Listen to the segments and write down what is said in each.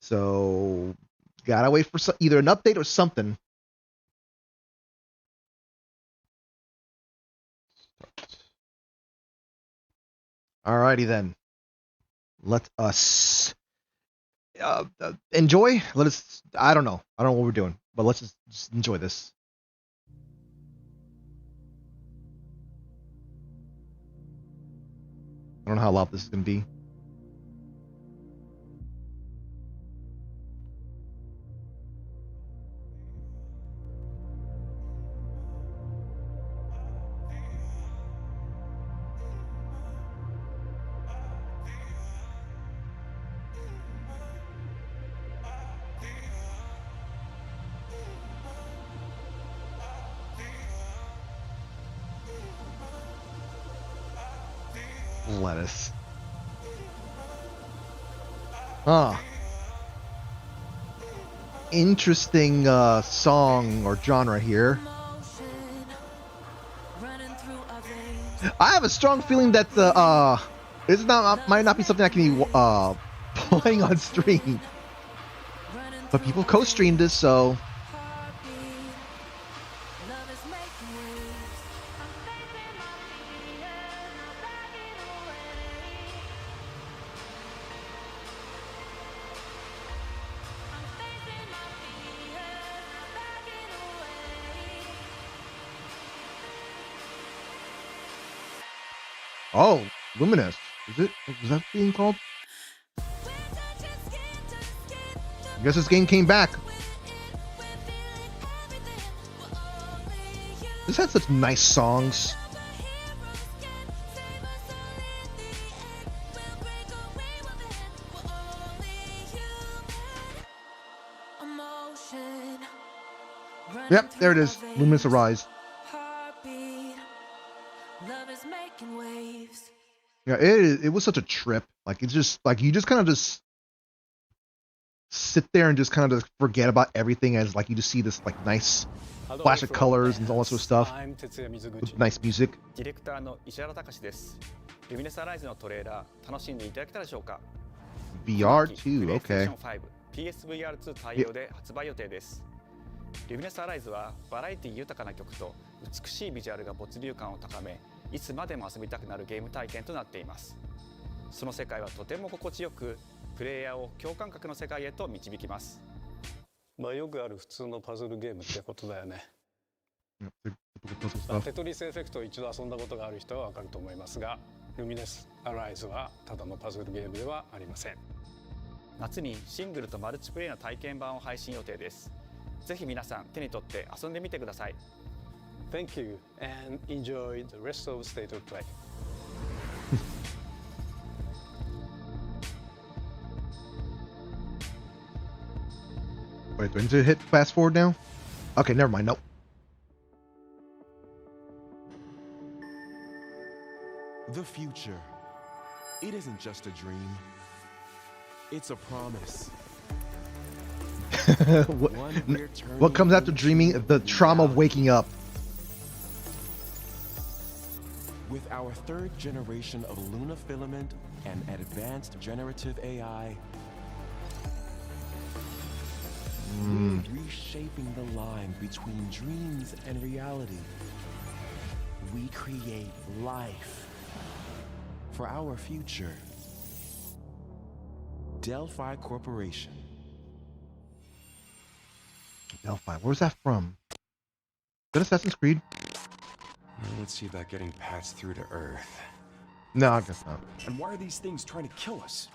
So gotta wait for either an update or something. Alrighty then. Let us enjoy. Let us. I don't know what we're doing, but let's just enjoy this. I don't know how loud this is gonna be. Lettuce. Interesting song or genre here. I have a strong feeling that the it's might not be something that can be playing on stream, but people co-streamed this, so. Oh, Luminous. Is that being called? I guess this game came back. This had such nice songs. Yep, there it is. Luminous Arise. Yeah, it was such a trip. Like, it's just like you just kind of just sit there and just kind of just forget about everything as like you just see this like nice flash of colors and all that sort of stuff with nice music. VR 2, okay.ルミネスアライズはバラエティ豊かな曲と美しいビジュアルが没入感を高め、いつまでも遊びたくなるゲーム体験となっています。その世界はとても心地よく、プレイヤーを共感覚の世界へと導きます。まあよくある普通のパズルゲームってことだよね。テトリスエフェクトを一度遊んだことがある人はわかると思いますが、ルミネスアライズはただのパズルゲームではありません。夏にシングルとマルチプレイの体験版を配信予定です。ぜひ皆さん手に取って遊んでみてください。Thank you and enjoy the rest of State of Play. Wait, do I need to hit fast forward now? Okay, never mind. Nope. The future. It isn't just a dream. It's a promise. what comes after dreaming? The trauma of waking up. With our third generation of Luna filament and advanced generative AI, we're reshaping the line between dreams and reality. We create life for our future. Delphi Corporation. Delphi, where's that from? Is that Assassin's Creed? Let's see about getting passed through to Earth. No, I guess not. And why are these things trying to kill us?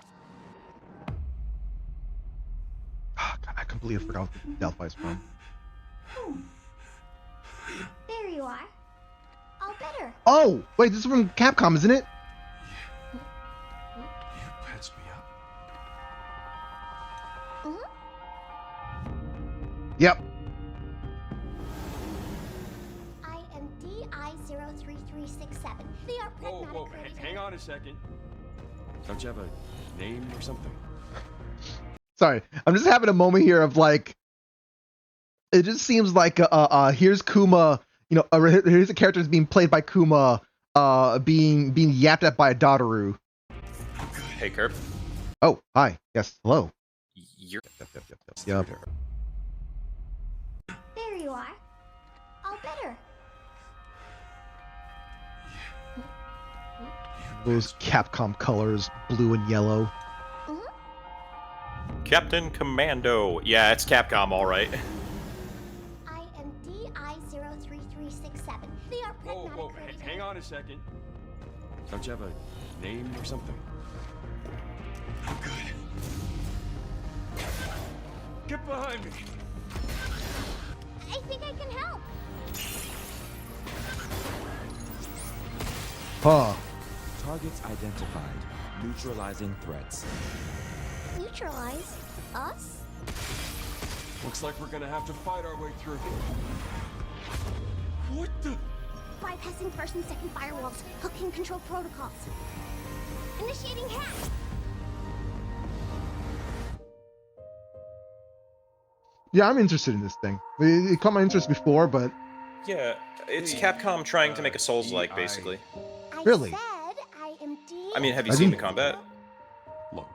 Oh, God, I completely forgot what Delphi's from. There you are. All better. Oh, wait, this is from Capcom, isn't it? You patched me up. Yep. I am DI03367. They are pragmatic. Whoa, hang on a second. Don't you have a name or something? Sorry, I'm just having a moment here of like, it just seems like here's Kuma, you know, here's a character that's being played by Kuma, being yapped at by a Dadaru. Hey, Kerb. Oh, hi. Yes, hello. Yep. There you are. All better. Those Capcom colors, blue and yellow. Captain Commando. Yeah, it's Capcom, all right. I am DI-03367. They are pragmatic creative. Hang on a second. Don't you have a name or something? I'm good. Get behind me. I think I can help. Huh. Targets identified. Neutralizing threats. Neutralize us? Looks like we're gonna have to fight our way through. What the? Bypassing first and second firewalls. Hooking control protocols. Initiating hack. Yeah, I'm interested in this thing. It caught my interest before, but Yeah, it's Capcom trying to make a Souls-like, basically. I Really? said I am D. I mean, have you I seen the didn't- combat? Look.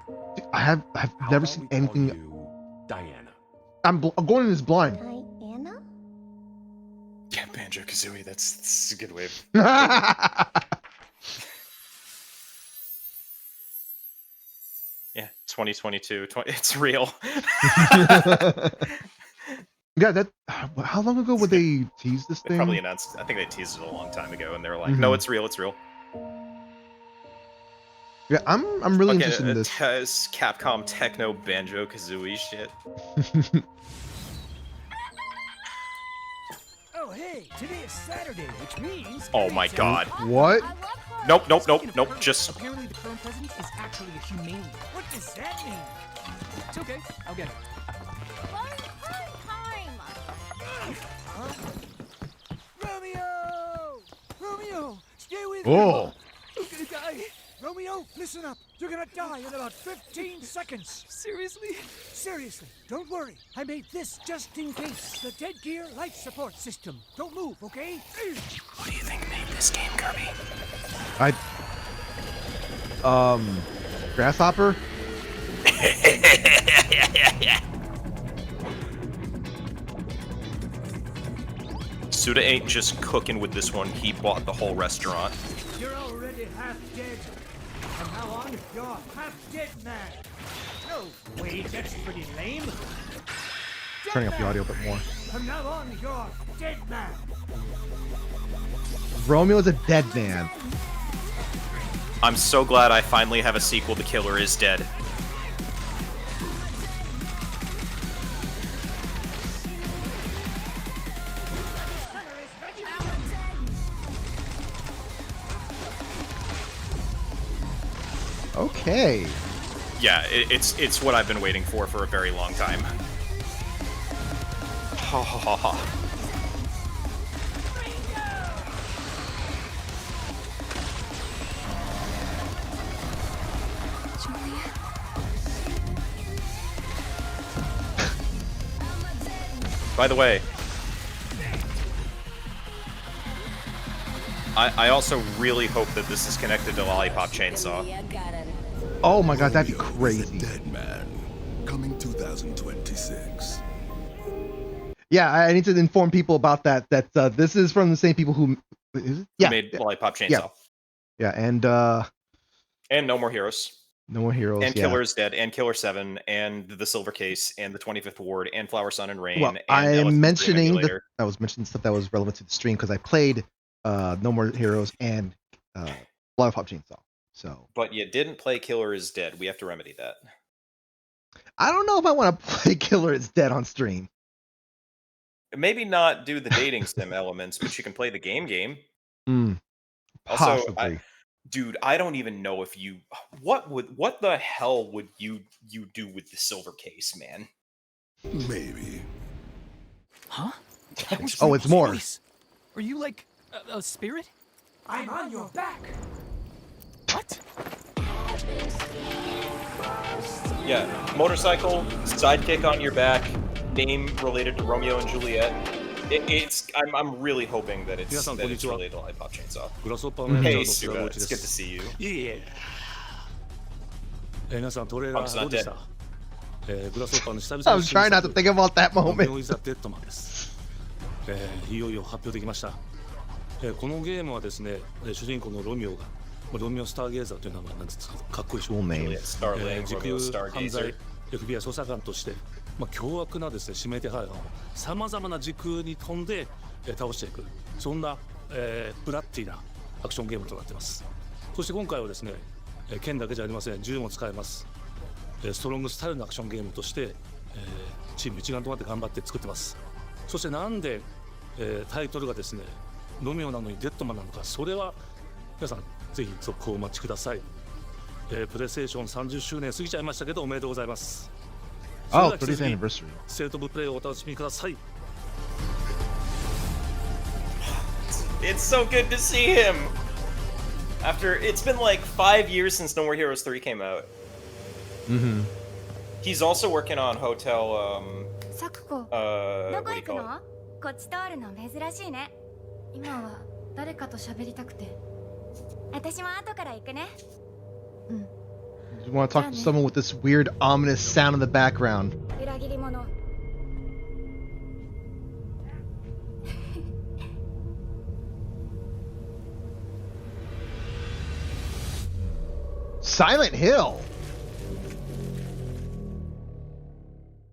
I've how never about seen we call anything. you Diana. I'm going in this blind. Diana? Yeah, Banjo-Kazooie, that's a good way of... Yeah, 2022, it's real. Yeah, that. How long ago would they tease this They thing? probably announced, I think they teased it a long time ago, and they were like, no, it's real, it's real. Yeah, I'm really interested in this. It's Capcom Techno Banjo-Kazooie shit. Oh, hey, today is Saturday, which means... Oh my god. What? I love her. Nope, nope, Speaking nope, of nope, her, just... Apparently the current president is actually a humane. What does that mean? It's okay, I'll get it. Romeo! Romeo! Stay with me! Oh. You're gonna die! Romeo, listen up! You're gonna die in about 15 seconds! Seriously? Seriously, don't worry. I made this just in case. The Dead Gear life support system. Don't move, okay? Who do you think made this game, Kirby? Grasshopper. Suda ain't just cooking with this one, he bought the whole restaurant. You're already half dead. From now on, you're half dead man. No, wait, that's pretty lame. Turning up the audio a bit more. From now on, you're dead man. Romeo is a dead man. I'm so glad I finally have a sequel to Killer is Dead. Okay. Yeah, it's what I've been waiting for a very long time. Ha ha ha ha. By the way, I also really hope that this is connected to Lollipop Chainsaw. Oh my god, that'd be crazy. Dead Man, coming 2026. Yeah, I need to inform people about that. That this is from the same people who. Is it? Yeah. Made Lollipop Chainsaw. Yeah. Yeah, and And No More Heroes. No More Heroes. And yeah. Killer is Dead, and Killer 7, and The Silver Case, and The 25th Ward, and Flower, Sun, and Rain. Well, and I Elephant am mentioning Dream that Emulator. I was mentioning stuff that was relevant to the stream because I played No More Heroes and Lollipop Chainsaw. So But you didn't play Killer is Dead. We have to remedy that. I don't know if I want to play Killer is Dead on stream. Maybe not do the dating sim elements, but you can play the game. Also, Possibly. Dude, I don't even know if you... What the hell would you do with the Silver Case, man? Maybe. Huh? Oh, it's more. Are you like a spirit? I'm on your back. What? Yeah, motorcycle, sidekick on your back, name related to Romeo and Juliet. I'm really hoping that it's related to Lollipop Chainsaw. Hey, Suga, it's good to see you. 皆さんトレーラー Punk's ど not うでし dead. たグラスオーパーの久々 I の was trying not to think about that ロミオ moment. イザ・デッドマンです、いよいよ発表できました、このゲームはですね、主人公のロミオがロミオ・スターゲーザーという名前なんですけど、かっこいいでしょ、 Cool name. Starling, 時空 Romeo Stargazer. 犯罪 FBI 捜査官として、凶悪なですね指名手配犯をさまざまな時空に飛んで、倒していく、そんな、ブラッディなアクションゲームとなっています。そして今回はですね、剣だけじゃありません、銃も使えます。ストロングスタイルのアクションゲームとして、チーム一丸となって頑張って作ってます。そしてなんで、タイトルがですねロミオなのにデッドマンなのか、それは皆さんぜひ続行をお待ちください。プレイステーション30周年過ぎちゃいましたけど、おめでとうございます。 Oh, 30th anniversary. ステートオブプレイをお楽しみください。 It's so good to see him! After, it's been like 5 years since No More Heroes 3 came out. Mm-hmm. He's also working on Hotel, サクコ、 what ど do こ you 行く call の it?？こっち通るの珍しいね。今は誰かと喋りたくて。私も後から行くね。You want to talk to someone with this weird, ominous sound in the background. 裏切り者。Silent Hill.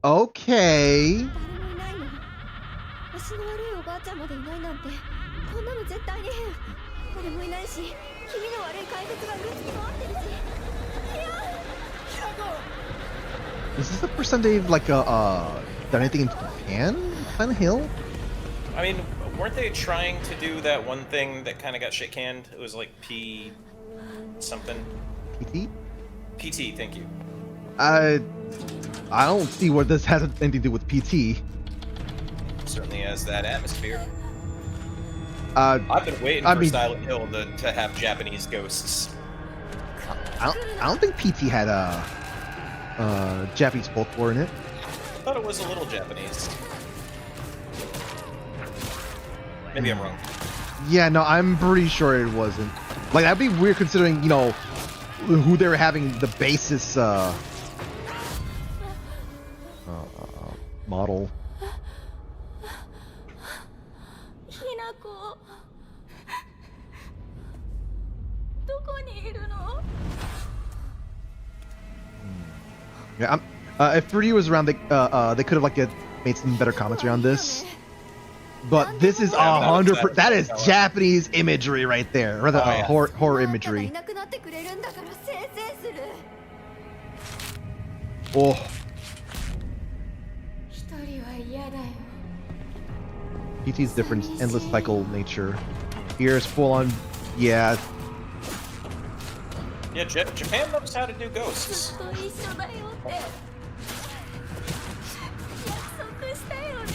Okay. 誰もいないの。足の悪いおばあちゃんまでいないなんて、こんなの絶対に変。誰もいないし、気味の悪い怪物がうろつき回ってるし。Is this the first time they've like done anything in Japan? Silent Hill? I mean, weren't they trying to do that one thing that kind of got shit canned? It was like P... something. PT? PT, thank you. I don't see what this has anything to do with PT. Certainly has that atmosphere. I I've been waiting for mean- Silent Hill to have Japanese ghosts. don't think PT had Japanese folklore in it. I thought it was a little Japanese. Maybe I'm wrong. Yeah, no, I'm pretty sure it wasn't. Like that'd be weird considering, you know, who they were having the basis model. ひなこ。どこにいるの？ Yeah, if 3D was around, they could have like made some better commentary on this. But this is 100%. That is Japanese imagery right there, rather horror imagery. いなくなってくれるんだからせいせいする。 Oh, 一人は嫌だよ。 PT's different, endless cycle nature. Here is full on, yeah. Yeah, Japan knows how to do ず ghosts. っと一緒だよって約束したよね。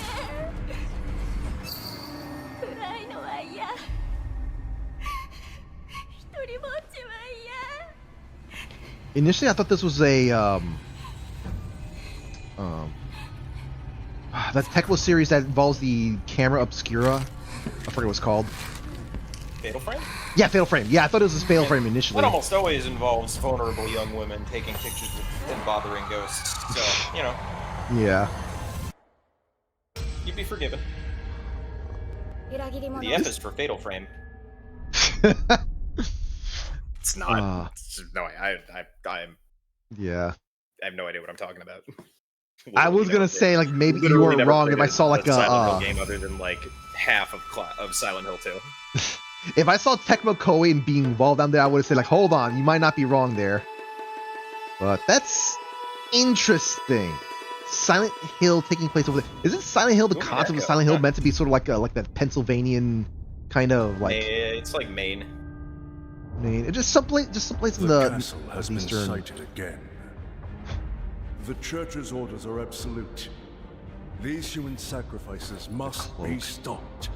暗いのは嫌。一人ぼっちは嫌。 Initially, I thought this was a that Tecmo series that involves the camera obscura. I forget what it's called. Fatal Frame? Yeah, Fatal Frame. Yeah, I thought it was a Fatal Frame initially. That almost always involves vulnerable young women taking pictures and bothering ghosts. So, you know, Yeah. you'd be forgiven. 裏切り者。 The F is for Fatal Frame. It's not. No, I'm. Yeah. I have no idea what I'm talking about. I was gonna say like maybe you were wrong if I saw like Silent Hill game other than like half of Silent Hill 2. if I saw Tecmo Koei being involved down there, I would have said like, hold on, you might not be wrong there. But that's interesting. Silent Hill taking place over there. Isn't Silent Hill the Ooh, concept of Echo, Silent Hill huh? meant to be sort of like that Pennsylvanian kind of like? It's like Maine. It's just someplace in The the castle has been eastern. sighted again. The church's orders are absolute. These human sacrifices must be cloak. stopped.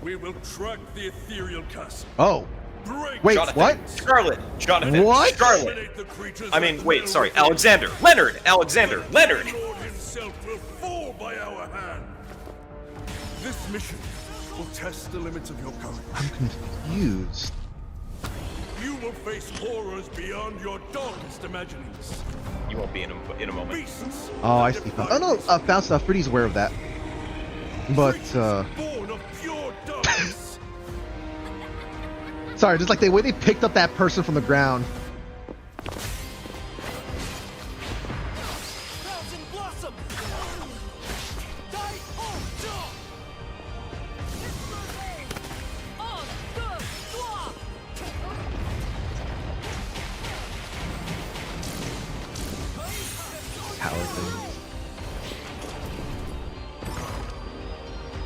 We will track the ethereal castle. Oh, Break wait, Jonathan. what? Scarlet. Jonathan. What? Scarlet. Eliminate the creatures I mean, that wait, dwell sorry. within. Alexander. Leonard. Alexander. Leonard. The Lord himself will fall by our hand. This mission will test the limits of your courage. I'm confused. You will face horrors beyond your darkest imaginings. You won't be in a moment. Oh, I see. Oh no, Faust, Freddy's aware of that. But Born of pure darkness. sorry, just like the way they picked up that person from the ground.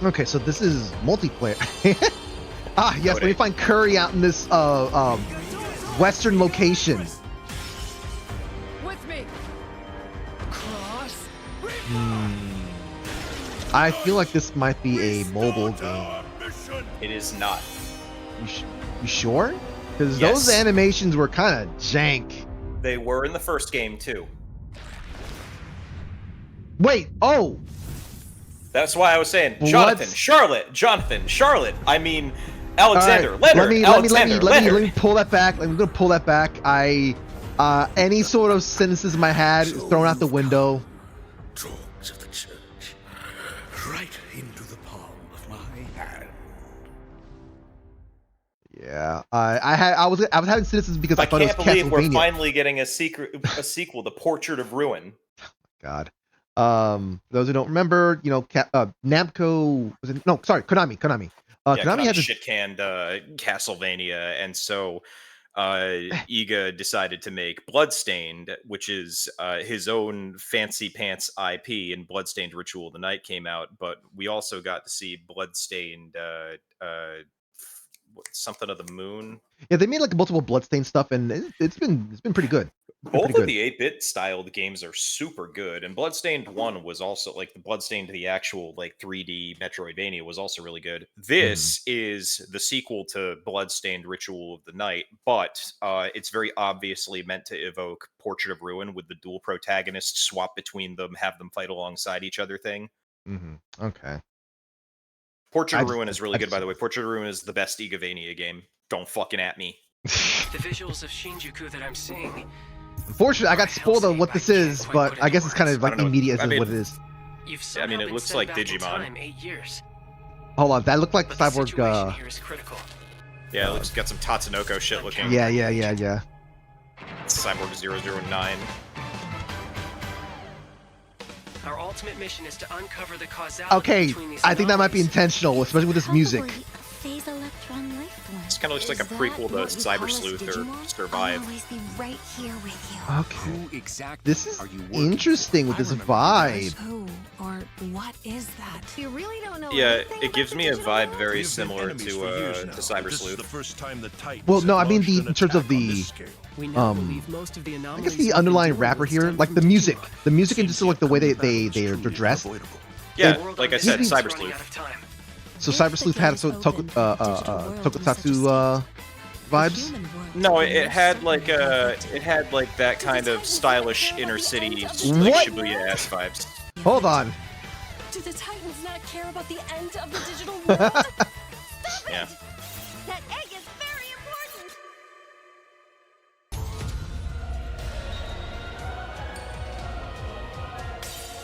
Okay, so this is multiplayer. Ah, yes, let me find Curry out in this western location. With me. Cross. I feel like this might be a mobile game. It is not. You sure? Because Yes. those animations were kind of jank. They were in the first game too. Wait, oh! That's why I was saying What? Jonathan, Charlotte. I mean, Alexander, All right, Leonard, Alexander, let Leonard. me pull that back. I'm gonna pull that back. Any sort of cynicism I had is thrown out the window. Dogs of the church, right into the palm of my hand. Yeah, I was having cynicism because I thought it was can't believe we're Castlevania. finally getting a sequel, The Portrait of Ruin. God. Those who don't remember, you know, Namco was it? No, sorry, Konami. Konami Konami had this. shit canned Castlevania, and so Iga decided to make Bloodstained, which is his own fancy pants IP, and Bloodstained Ritual of the Night came out, but we also got to see Bloodstained something of the moon. Yeah, they made like multiple Bloodstained stuff, and it's been pretty good. Both of the 8-bit styled games are super good, and Bloodstained 1 was also like the Bloodstained, the actual like 3D Metroidvania was also really good. This is the sequel to Bloodstained Ritual of the Night, but it's very obviously meant to evoke Portrait of Ruin with the dual protagonists swap between them, have them fight alongside each other thing. Okay. Portrait of Ruin is really good, by the way. Portrait of Ruin is the best Igavania game. Don't fucking at me. The visuals of Shinjuku that I'm seeing. Unfortunately, I got spoiled on what this is, but I guess it's kind of like immediate as what it is. I mean, it looks like Digimon. 8 years. Hold on, that looked like But Cyborg. the situation here is critical. Yeah, it looks got some Tatsunoko shit looking. Yeah. Cyborg 009. Our ultimate mission is to uncover the causality Okay, between these I think that might be anomalies. intentional, especially with this music. Probably a phase electron life form. This kind of looks like a Is that prequel to what you call Cyber us, Sleuth or Digimon? I'll Survive. always be right here with you. Okay. Who exactly This is are you working interesting for? with this I remember you guys. vibe. Who or what is that? You really don't know Yeah, anything it about gives the me a digital vibe world? very We've been similar enemies to for years now, Cyber but this is the Sleuth. first time the Titans Well, no, have I mean launched the an in terms of attack on the this scale. We now um, believe most of the I anomalies guess the we've underlying endured rapper will here, stem like from the music and Seems just like the way combat they're is truly dressed. unavoidable. Yeah, The world like I on said, this Cyber is running Sleuth. out of time. So If Cyber the Sleuth had gate's some open, the digital world is such a tokusatsu vibes. human world No, will it most had like certainly it had like that kind of stylish inner city, like What? Shibuya ass vibes. Hold on. Do the Titans not care about the end of the digital world? Yeah. That egg is very important!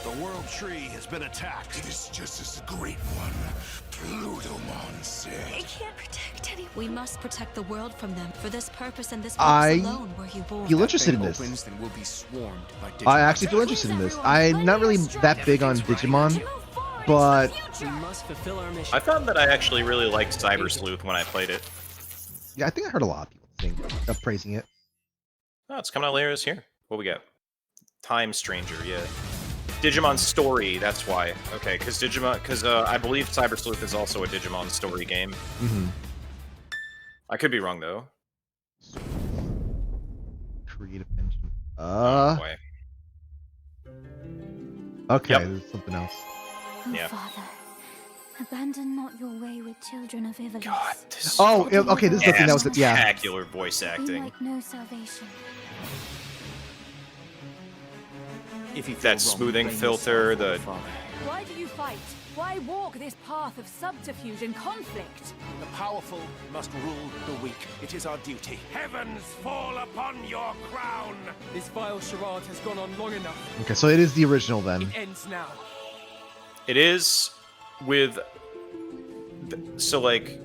The World Tree has been attacked. It is just as the Great One, Plutomon, said. They can't protect anyone. We must protect the world from them. For this purpose and this I purpose alone were you born. feel interested in this. Opens, then we'll be swarmed by I Digimon. actually feel interested in this. I'm not really that big on Digimon, but We must fulfill our mission. I found that I actually really liked Cyber Sleuth when I played it. yeah, I think I heard a lot of people praising it. Oh, it's coming out later this year. What we got? Time Stranger, yeah. Digimon Story, that's why. Okay, because I believe Cyber Sleuth is also a Digimon story game. I could be wrong though. Creative engine. Boy. Okay, Yep. there's something else. Oh, Yeah. Father, abandon not your wayward children of Ivalice. God, this Oh, okay, this is the thing that was yeah. spectacular voice Be acting. like no salvation. If you feel that wrong, smoothing blame filter, yourself or the your father. Why do you fight? Why walk this path of subterfuge and conflict? The powerful must rule the weak. It is our duty. Heavens fall upon your crown! This vile charade has gone on long enough. Okay, so it is the original then. It ends now. it is with. So like,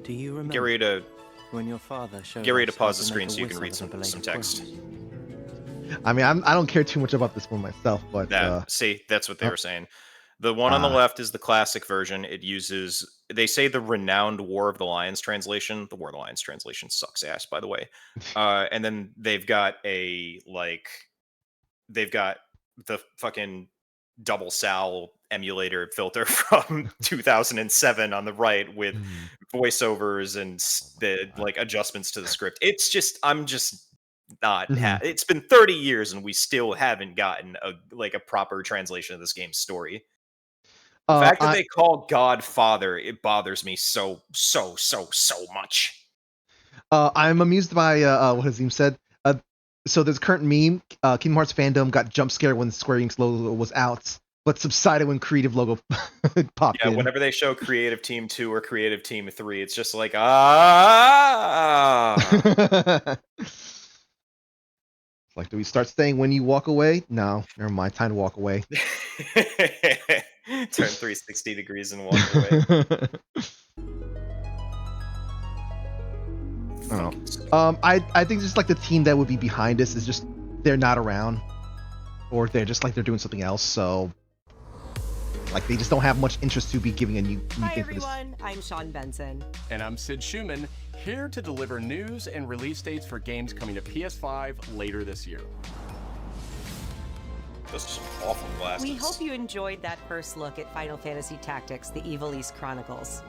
Do you remember get ready to when your father showed get ready to us pause how the screen make a so you can whistle read with a some blade of text. grass? I mean, I don't care too much about this one myself, but See, that's what they were saying. The one on the left is the classic version. It uses, they say, the renowned War of the Lions translation. The War of the Lions translation sucks ass, by the way. And then they've got the fucking double Sal emulator filter from 2007 on the right with voiceovers and the like adjustments to the script. It's just, I'm just not. It's been 30 years and we still haven't gotten a proper translation of this game's story. The fact that they call God Father, it bothers me so much. I'm amused by what Hazim said. So there's a current meme. Kingdom Hearts fandom got jump scared when Square Enix logo was out, but subsided when Creative logo popped in. Yeah, whenever they show Creative Team 2 or Creative Team 3, it's just like, Like, do we start saying when you walk away? No, never mind. Time to walk away. Turn 360 degrees and walk away. I don't know. I think just like the team that would be behind this is just they're not around, or they're just like they're doing something else. So like they just don't have much interest to be giving a new Hi thing for this. everyone, I'm Sean Benson. And I'm Sid Schumann, here to deliver news and release dates for games coming to PS5 later this year. Those are some awful glasses. We hope you enjoyed that first look at Final Fantasy Tactics: The Evil East Chronicles.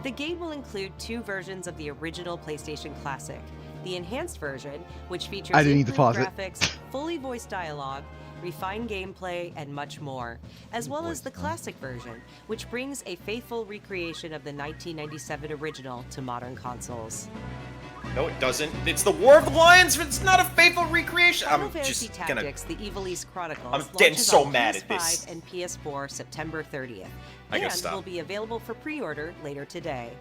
The game will include 2 versions of the original PlayStation Classic. The enhanced version, which features improved graphics, fully voiced dialogue, refined gameplay, and much more, as well as the classic version, which brings a faithful recreation of the 1997 original to modern consoles. No, it doesn't. It's the War of the Lions. It's not a faithful recreation. Final I'm Fantasy just Tactics: The Evil East Chronicles I'm getting launches so on mad PS5 at this. and PS4 September 30th, I gotta and stop. will be available for pre-order later today.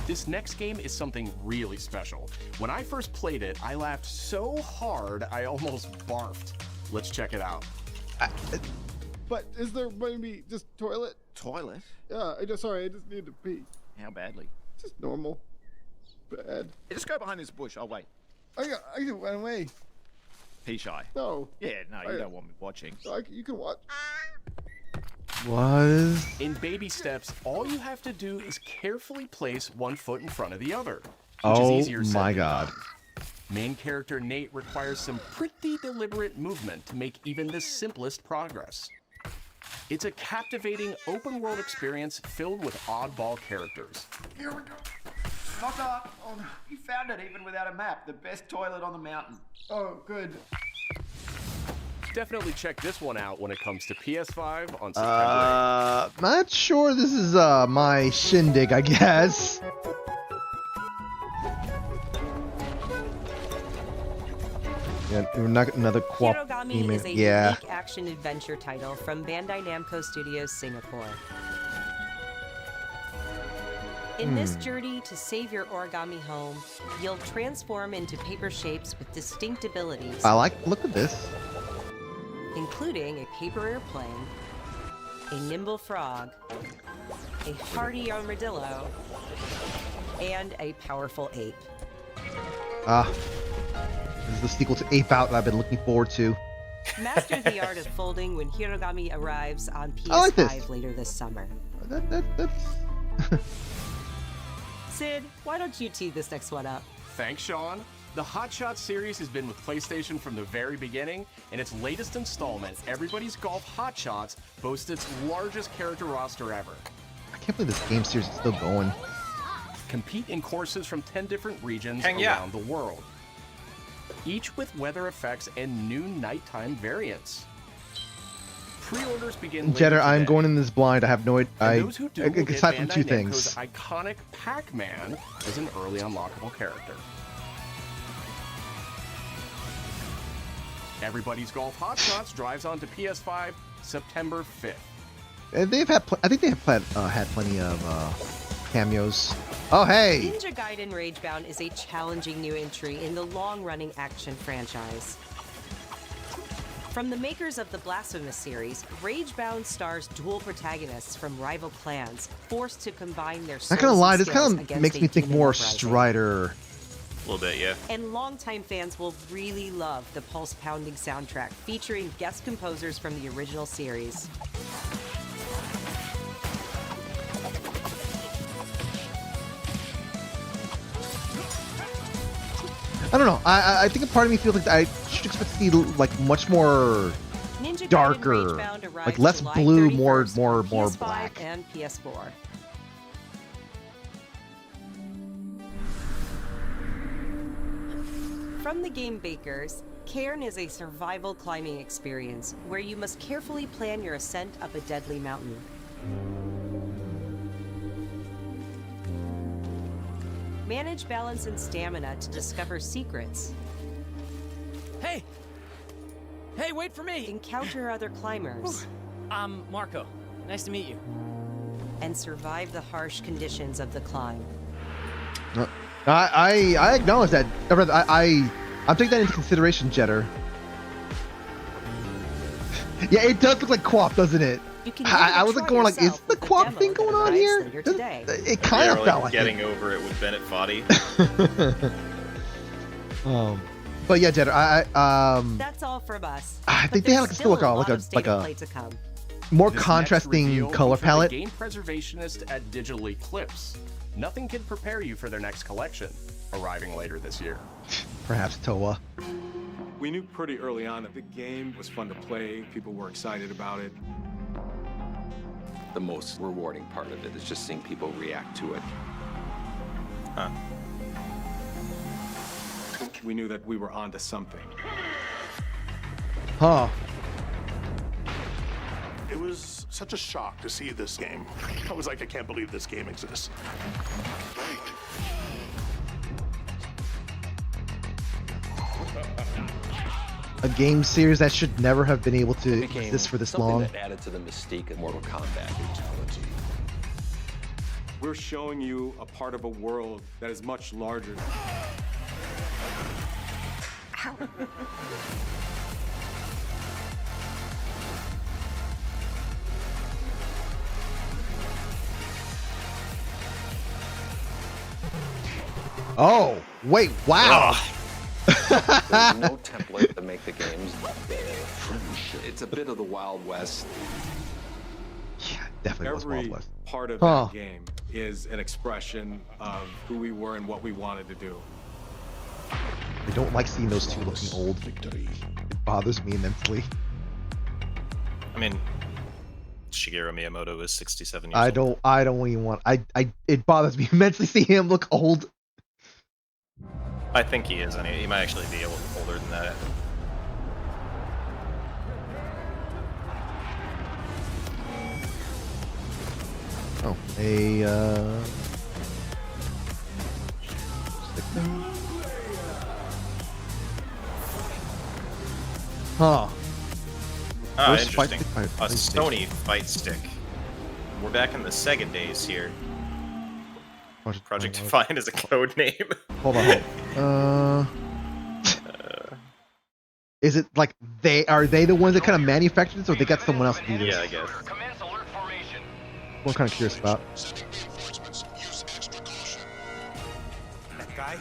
This next game is something really special. When I first played it, I laughed so hard I almost barfed. Let's check it out. But is there maybe just toilet? Toilet? Yeah, I just need to pee. How badly? Just normal. Bad. Hey, just go behind this bush. I'll wait. I can run away. Pee shy. No. Yeah, no, you don't want me watching. You can watch. Was in baby steps, all you have to do is carefully place one foot in front of the other, which Oh is easier said my than god. done. Main character Nate requires some pretty deliberate movement to make even the simplest progress. It's a captivating open-world experience filled with oddball characters. Here we go. Knock up. Oh no, you found it even without a map. The best toilet on the mountain. Oh, good. Definitely check this one out when it comes to PS5 on September 8th. Not sure this is my shindig, I guess. Yeah, we're not another co-op Hirogami game. is a Yeah. unique action-adventure title from Bandai Namco Studios Singapore. In this journey to save your origami home, you'll transform into paper shapes with distinct abilities, Look at this. including a paper airplane, a nimble frog, a hardy armadillo, and a powerful ape. This is the sequel to Ape Out that I've been looking forward to. Master the art of folding when Hirogami arrives on PS5 I like this. later this summer. That's Sid, why don't you tee this next one up? Thanks, Sean. The Hot Shots series has been with PlayStation from the very beginning, and its latest installment, Everybody's Golf Hot Shots, boasts its largest character roster ever. I can't believe this game series is still going. Compete in courses from 10 different regions Hang yeah. around the world, each with weather effects and new nighttime variants. Pre-orders begin later Jeddah, I'm today. going in this blind. I have no And those who do will get aside from Bandai two Namco's things. iconic Pac-Man as an early unlockable character. Everybody's Golf Hot Shots drives onto PS5 September 5th. And they've had, I think they have had plenty of cameos. Oh, hey! Ninja Gaiden Ragebound is a challenging new entry in the long-running action franchise. From the makers of the Blasphemous series, Ragebound stars dual protagonists from rival clans, forced to combine their souls Not gonna lie, and this skills kind of against makes a me think demon more uprising. Strider. A little bit, yeah. And longtime fans will really love the pulse-pounding soundtrack featuring guest composers from the original series. I don't know. I think a part of me feels like I should expect to see like much more Ninja Gaiden darker, Ragebound arrives like less July blue, 31st more on more PS5 black. and PS4. From the game Bakers, Cairn is a survival climbing experience where you must carefully plan your ascent up a deadly mountain. Manage balance and stamina to discover secrets. Hey! Hey, wait for me! Encounter other climbers. I'm Marco. Nice to meet you. And survive the harsh conditions of the climb. I acknowledge that. I'm taking that into consideration, Jetter. Yeah, it does look like QWOP, doesn't it? I was like going like, is the QWOP thing going on here? It kind of felt like getting it. over it with Bennett Foddy. But yeah, Jetter, That's all from us. I think they had like still like a more This contrasting next reveal color featured palette. The game preservationist at Digital Eclipse. Nothing can prepare you for their next collection, arriving later this year. Perhaps Toa. We knew pretty early on that the game was fun to play. People were excited about it. The most rewarding part of it is just seeing people react to it. Huh. We knew that we were onto something. Huh. It was such a shock to see this game. I was like, I can't believe this game exists. A game series that should never have been able to exist for this something long. that added to the mystique of Mortal Kombat brutality. We're showing you a part of a world that is much larger. Oh, wait, wow. There's no template to make the games. It's a bit of the Wild West. Definitely was Wild Every West. part of Huh. that game is an expression of who we were and what we wanted to do. I don't like seeing those two looking old. It bothers me immensely. I mean, Shigeru Miyamoto is 67 years old. I don't even want. It bothers me immensely seeing him look old. I think he is, and he might actually be a little older than that. Oh, stick thing. Huh. Ah, First fight interesting. stick, A stick. Sony fight stick. We're back in the Sega days here. Project Defiant is a code name. Hold on. Is it like are they the ones that kind of manufactured this, or they got someone else to do this? Yeah, I guess. I'm kind of curious about. That guy?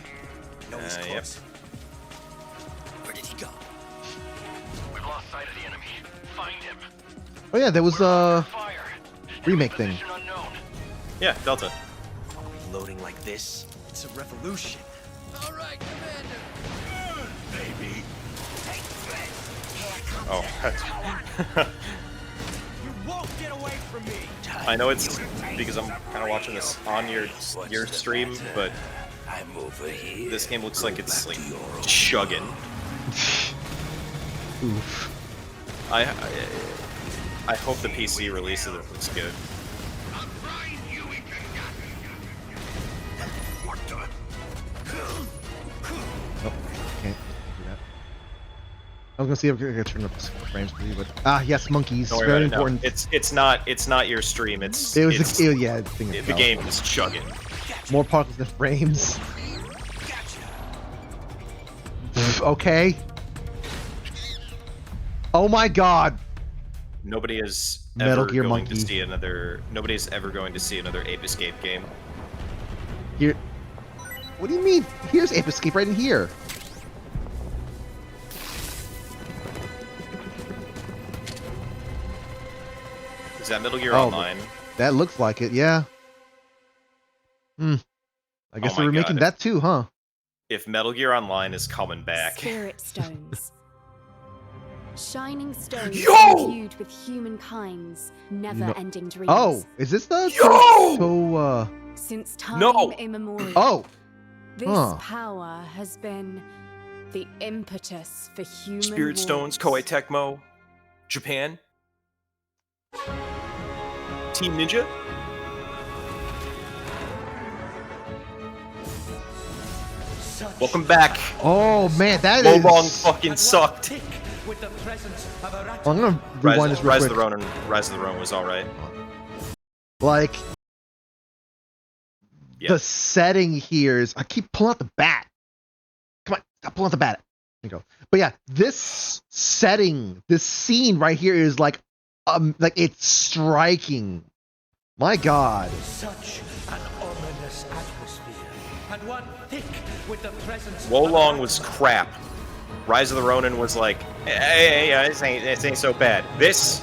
No, he's Yep. close. Where did he go? We've lost sight of the enemy. Find him. Oh yeah, there was a remake thing. Yeah, Delta. Loading like this? It's a revolution. All right, Commander. Baby. Oh. You won't get away from me. I know it's because I'm kind of watching this on your stream, but I'm over here. this game looks like it's like chugging. Oof. I hope the PC release of it looks good. Nope, can't do I'm gonna see if I can turn up the frames for you, but yes, monkeys. Don't worry Very about it, no. important. It's not your stream. Yeah, the thing the game is chugging. More particles than frames. Okay. Oh my God. Nobody is Metal ever Gear going Monkey. to see another. Nobody's ever going to see another Ape Escape game. Here. What do you mean? Here's Ape Escape right in here. Is that Metal Gear Online? That looks like it, yeah. I guess Oh they my were making God. that too, huh? If Metal Gear Online is coming back, Spirit stones. Shining stones Yo! imbued with humankind's never-ending dreams. Oh, is this the Since time No! immemorial. Oh! This Huh. power has been the impetus for human Spirit Stones, Koei Tecmo, Japan, Team Ninja. Welcome back. Oh man, that Wo is. Long fucking sucked. I'm gonna rewind this real Rise quick. of the Ronin. Rise of the Ronin was all right. Like Yeah. the setting here is. I keep pulling out the bat. Come on, stop pulling out the bat. There you go. But yeah, this setting, this scene right here is like it's striking. My God. Such an ominous atmosphere, and one thick with the presence. Wo Long was crap. Rise of the Ronin was like, hey, this ain't so bad. This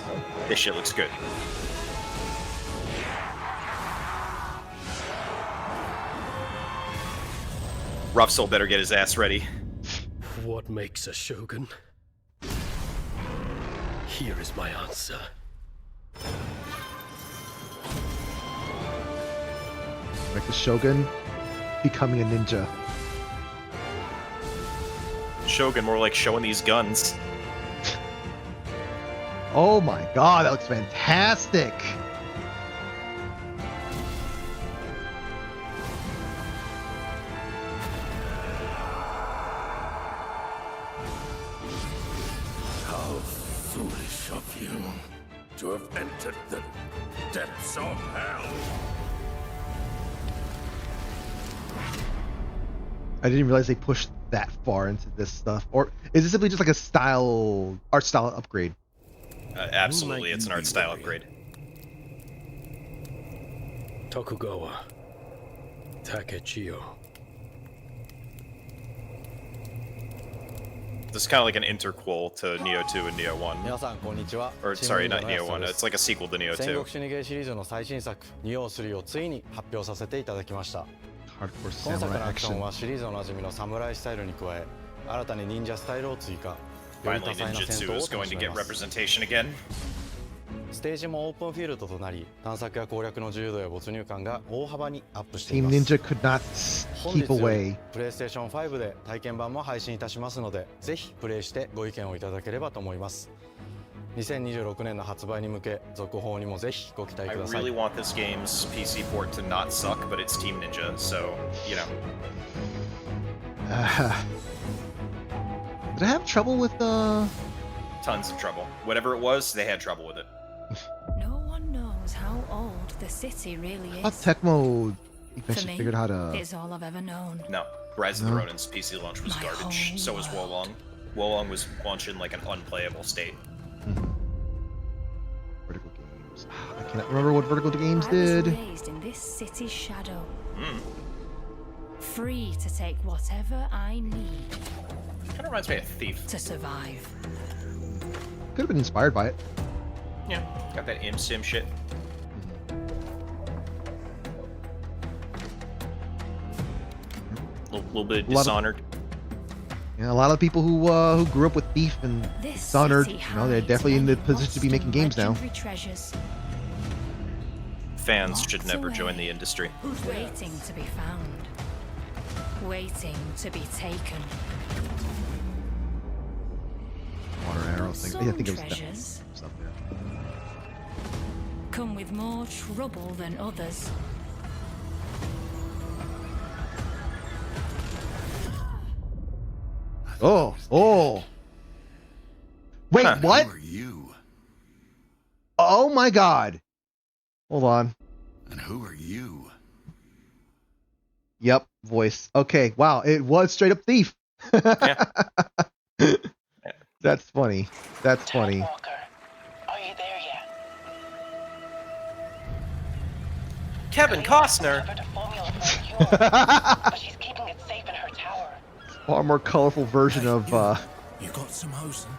shit looks good. Rough Soul better get his ass ready. What makes a shogun? Here is my answer. Like the Shogun becoming a ninja. Shogun, more like showing these guns. Oh my God, that looks fantastic. How foolish of you to have entered the depths of hell. I didn't realize they pushed that far into this stuff. Or is it simply just like a art style upgrade? Absolutely, it's an art style upgrade. Tokugawa Takechiyo. This is kind of like an interquel to Neo 2 and Neo 1. 皆さんこんにちは。 Or, sorry, not Neo 1. It's like a sequel to Neo 戦 2. 国死にゲーシリーズの最新作「ニオ3」をついに発表させていただきました。 Hardcore 今作の samurai アクション action. はシリーズおなじみのサムライスタイルに加え、新たに忍者スタイルを追加。より Finally, 多彩な戦 Ninjutsu 闘を is 楽 going し to め get ます。 representation again. ステージもオープンフィールドとなり、探索や攻略の自由度や没入感が大幅にアップしてい Team ます。 Ninja could not 本 keep 日より away. プレイステーション5で体験版も配信いたしますので、ぜひプレイしてご意見をいただければと思います。2026年の発売に向け、続報にもぜひご期待 I ください。 really want this game's PC port to not suck, but it's Team Ninja, so, you know. Did I have trouble with Tons of trouble. Whatever it was, they had trouble with it. No one knows how old the city really I thought is. Tecmo For eventually me, figured out how to. it's all I've ever known. No, Rise of the No. Ronin's PC launch was My garbage. whole So was Wo Long. Wo Long was launched in like an unplayable state. Vertical Games. I cannot remember what Vertical Games I was did. raised in this city's shadow, Mm. free to take whatever I need Kind of reminds me of Thief. to survive. Could have been inspired by it. Yeah, got that sim shit. Little bit of A lot of- Dishonored. Yeah, a lot of people who grew up with Thief and This Dishonored, city they're hides definitely in the many position to be lost making and games now. legendary treasures Fans should Locked never away. join the industry. waiting to be found, waiting to be taken. Water arrow thing. Yeah, I think it was treasures stuff there. come with more trouble than others. Oh, oh. Wait, Huh. what? Who are you? Oh my god. Hold on. And who are you? Yep, voice. Okay, wow, it was straight up thief. Yeah. That's funny. That's funny. Are you there yet? Kevin Costner. But she's keeping it safe in her tower. Far more colorful version of You got some hosen?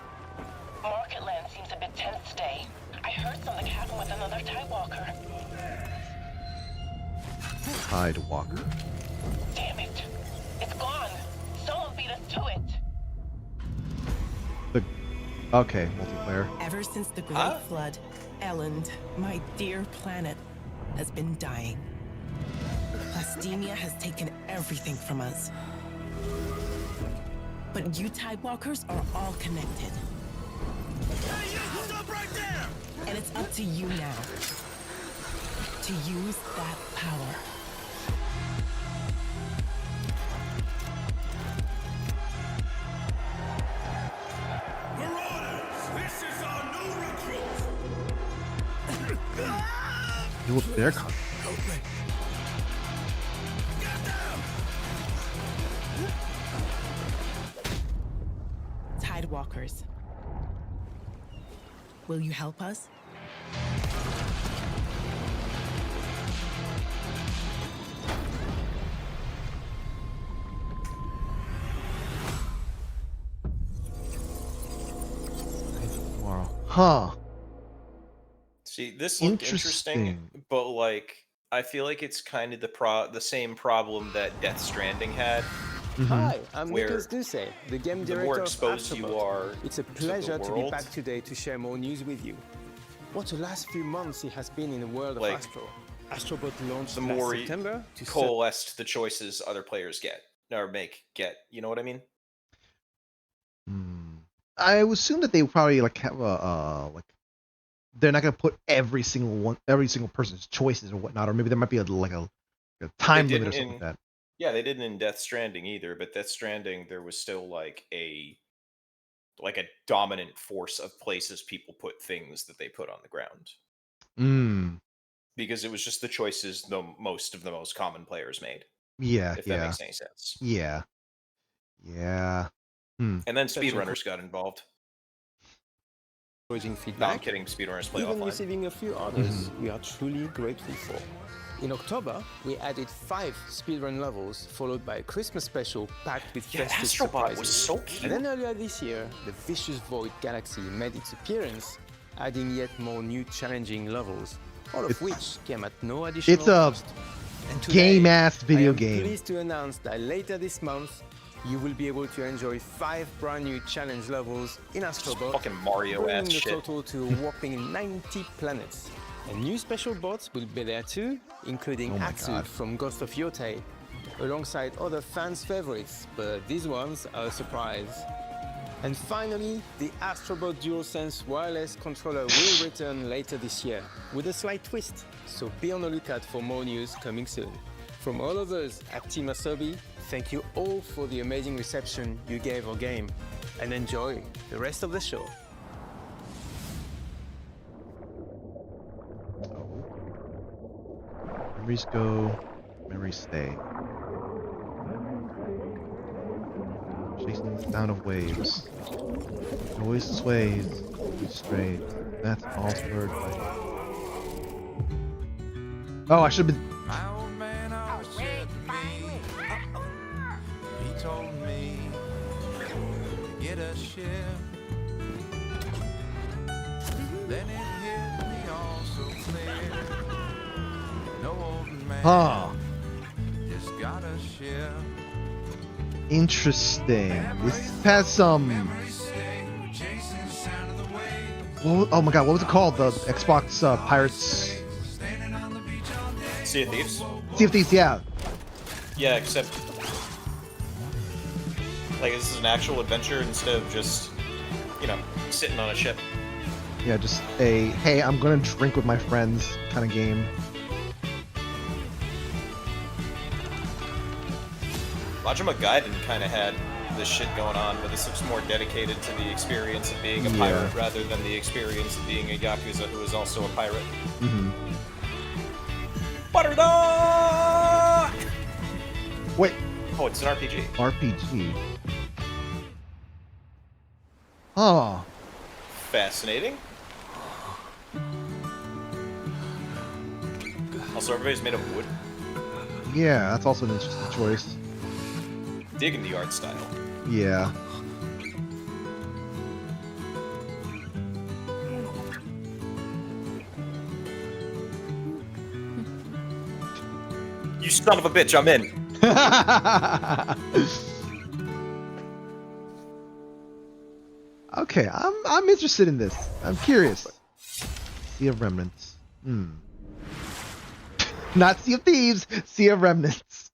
Marketland seems a bit tense today. I heard something happen with another Tidewalker. Tidewalker. Damn it. It's gone. Someone beat us to it. Okay, multiplayer. Ever since the Great Flood, Elland, my dear planet, has been dying. Plastemia has taken everything from us. But you Tidewalkers are all connected. Hey, you! Stop right there! And it's up to you now to use that power. This is our new recruit! You look there, Con. Help me. Tidewalkers. Will you help us? Huh. See, this looked interesting, but like I feel like it's kind of the same problem that Death Stranding had. Hi, I'm where Nicholas Duce, the game the director more of exposed you Astrobot. are It's a to the pleasure to be world, back today to share more news with you. What the last few months it has been in the world of Like, Astro. Astrobot launched the last more September to coalesced the choices other players get. You know what I mean? I assume that they probably like have a like they're not gonna put every single person's choices or whatnot, or maybe there might be a time They limit or didn't something like that. Yeah, they didn't in Death Stranding either, but Death Stranding there was still like a dominant force of places people put things that they put on the ground. Because it was just the choices most common players made. Yeah, if that makes any sense. Yeah. And then speedrunners got involved. feedback. No, I'm kidding. Speedrunners play Even offline. receiving a few others we are truly grateful for. In October, we added 5 speedrun levels, followed by a Christmas special packed with festive Astrobot surprises. was so cute. And then earlier this year, the Vicious Void Galaxy made its appearance, adding yet more new challenging levels, all of which came at no additional It's a cost. And today, game-ass video I am game. pleased to announce that later this month, you will be able to enjoy 5 brand new challenge levels in Astrobot, fucking Mario-ass bringing the shit. total to a whopping 90 planets. And new special bots will be there too, including Oh my Atsu God. from Ghost of Yotei, alongside other fans' favorites, but these ones are a surprise. And finally, the Astrobot DualSense wireless controller will return later this year, with a slight twist, so be on the lookout for more news coming soon. From all of us at Team Asobi, thank you all for the amazing reception you gave our game, and enjoy the rest of the show. Memories go, memories stay. Chasing the sound of waves. Noise sways, we strays. That's all heard by. Oh, I should have been. He told me to get a ship. Then it hit me all so clear. No old man Huh. just got a ship. Interesting. This has some. Oh my god, what was it called? The Xbox Pirates. Sea of Thieves? Sea of Thieves, yeah. Yeah, except like this is an actual adventure instead of just, sitting on a ship. Yeah, just a hey, I'm gonna drink with my friends kind of game. Majima Gaiden kind of had this shit going on, but this looks more dedicated to the experience of being a pirate rather than the experience of being a Yakuza who is also a pirate. Butterduck! Wait. Oh, it's an RPG. RPG. Oh. Fascinating. Also, everybody's made of wood. Yeah, that's also an interesting choice. Digging the art style. Yeah. You son of a bitch, I'm in. Okay, I'm interested in this. I'm curious. Sea of Remnants. Not Sea of Thieves, Sea of Remnants.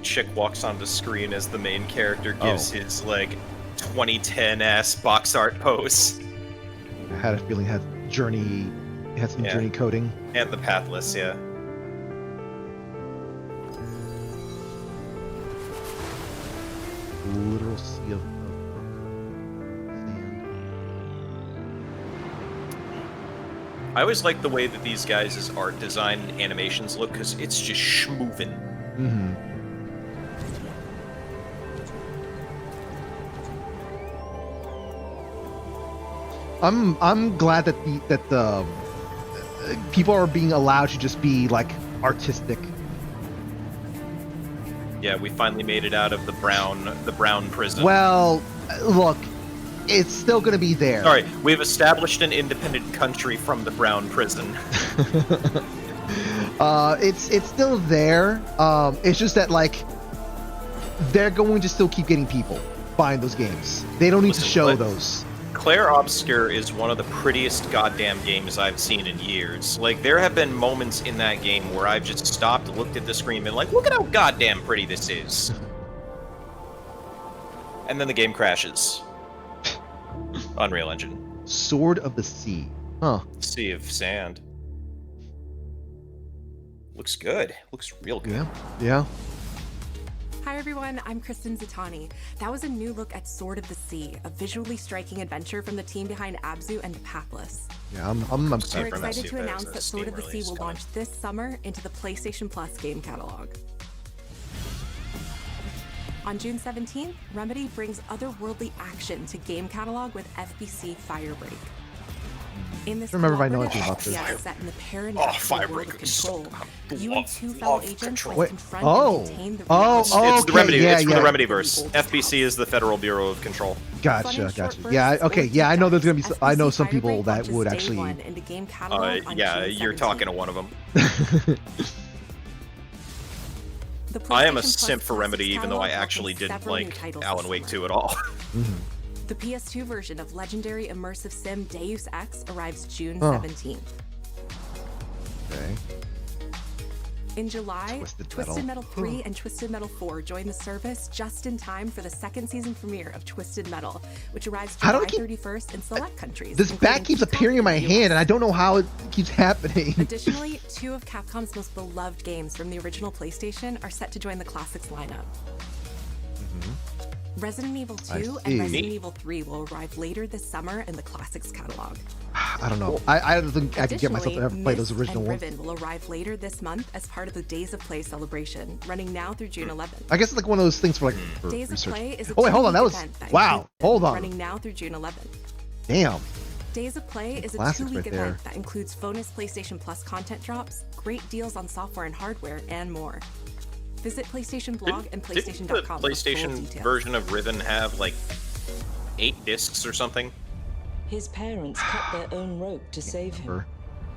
Chick walks on the screen as the main character gives his like 2010 ass box art pose. I had a feeling it had Journey. It had some Journey coding. And the Pathless, yeah. Literal sea of sand. I always like the way that these guys' art design and animations look because it's just schmoovin'. I'm glad that the people are being allowed to just be like artistic. Yeah, we finally made it out of the brown prison. Well, look, it's still going to be there. Sorry, we've established an independent country from the brown prison. It's still there. It's just that like they're going to still keep getting people buying those games. They don't need to show those. Claire Obscure is one of the prettiest goddamn games I've seen in years. Like, there have been moments in that game where I've just stopped, looked at the screen, and like, look at how goddamn pretty this is. And then the game crashes. Unreal Engine. Sword of the Sea. Huh. Sea of Sand. Looks good. Looks real good. Yeah. Hi everyone, I'm Kristen Zatani. That was a new look at Sword of the Sea, a visually striking adventure from the team behind Abzu and Pathless. Yeah, I'm We're excited to announce that Sword of the Sea will launch this summer into the PlayStation Plus game catalog. On June 17th, Remedy brings otherworldly action to game catalog with FBC Firebreak. In this remember if I know anything about this. FPS set in the paradoxical world of Control, you and two fellow agents must confront and contain the It's the Remedy. Yeah, it's from the Remedyverse. FBC is the Federal Bureau of Control. Gotcha. Yeah. Okay. Yeah, I know there's gonna be. I know some people that would actually. Yeah, you're talking to one of them. I am a simp for Remedy, even though I actually didn't like Alan Wake 2 at all. The PS2 version of legendary immersive sim Deus Ex arrives June 17th. Okay. In July, Twisted Metal 3 and Twisted Metal 4 join the service just in time for the second season premiere of Twisted Metal, which arrives July 31st in select countries. This bat keeps appearing in my hand, and I don't know how it keeps happening. Additionally, two of Capcom's most beloved games from the original PlayStation are set to join the Classics lineup. Resident Evil 2 and Resident Evil 3 will arrive later this summer in the Classics catalog. I don't know. I don't think I could get myself to ever play those original ones. Riven will arrive later this month as part of the Days of Play celebration, running now through June 11th. I guess it's like one of those things for like for Days research. of Play is a oh wait, hold on. That was event that wow. Hold on. Running now through June 11th. Damn. Days of Play is a Classics 2-week right there. event that includes bonus PlayStation Plus content drops, great deals on software and hardware, and more. Visit PlayStation Blog and PlayStation.com. Didn't the PlayStation version of Riven have like 8 discs or something? His parents cut their own rope to save him.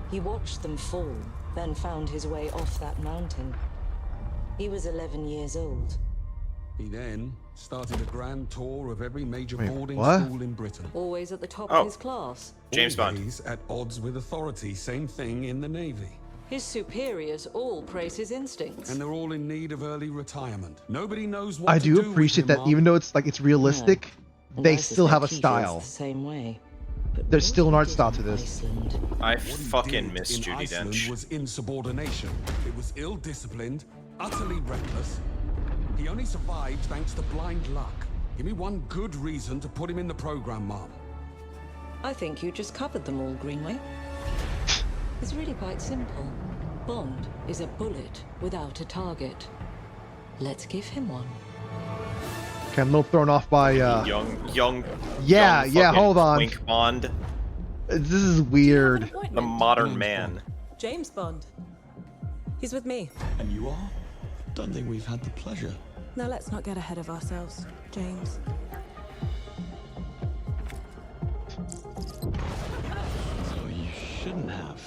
He watched them fall, then found his way off that mountain. He was 11 years old. He then started a grand tour of every major boarding what? school in Britain. Always at the top of his class. James Bond. Always at odds with authority. Same thing in the Navy. His superiors all praise his instincts. And they're all in need of early retirement. Nobody knows what I to do do appreciate with that, him, even though it's like it's realistic, they still have a style. The same way. There's still an art style to this. I fucking miss Judi Iceland Dench. was insubordination. It was ill-disciplined Utterly reckless. He only survived thanks to blind luck. Give me one good reason to put him in the program, Mom. I think you just covered them all, Greenway. It's really quite simple. Bond is a bullet without a target. Let's give him one. Okay, I'm a little thrown off by young. Yeah, young hold on. Wink Bond. This is weird. The modern man. James Bond. He's with me. And you are? Don't think we've had the pleasure. Now let's not get ahead of ourselves, James. So you shouldn't have.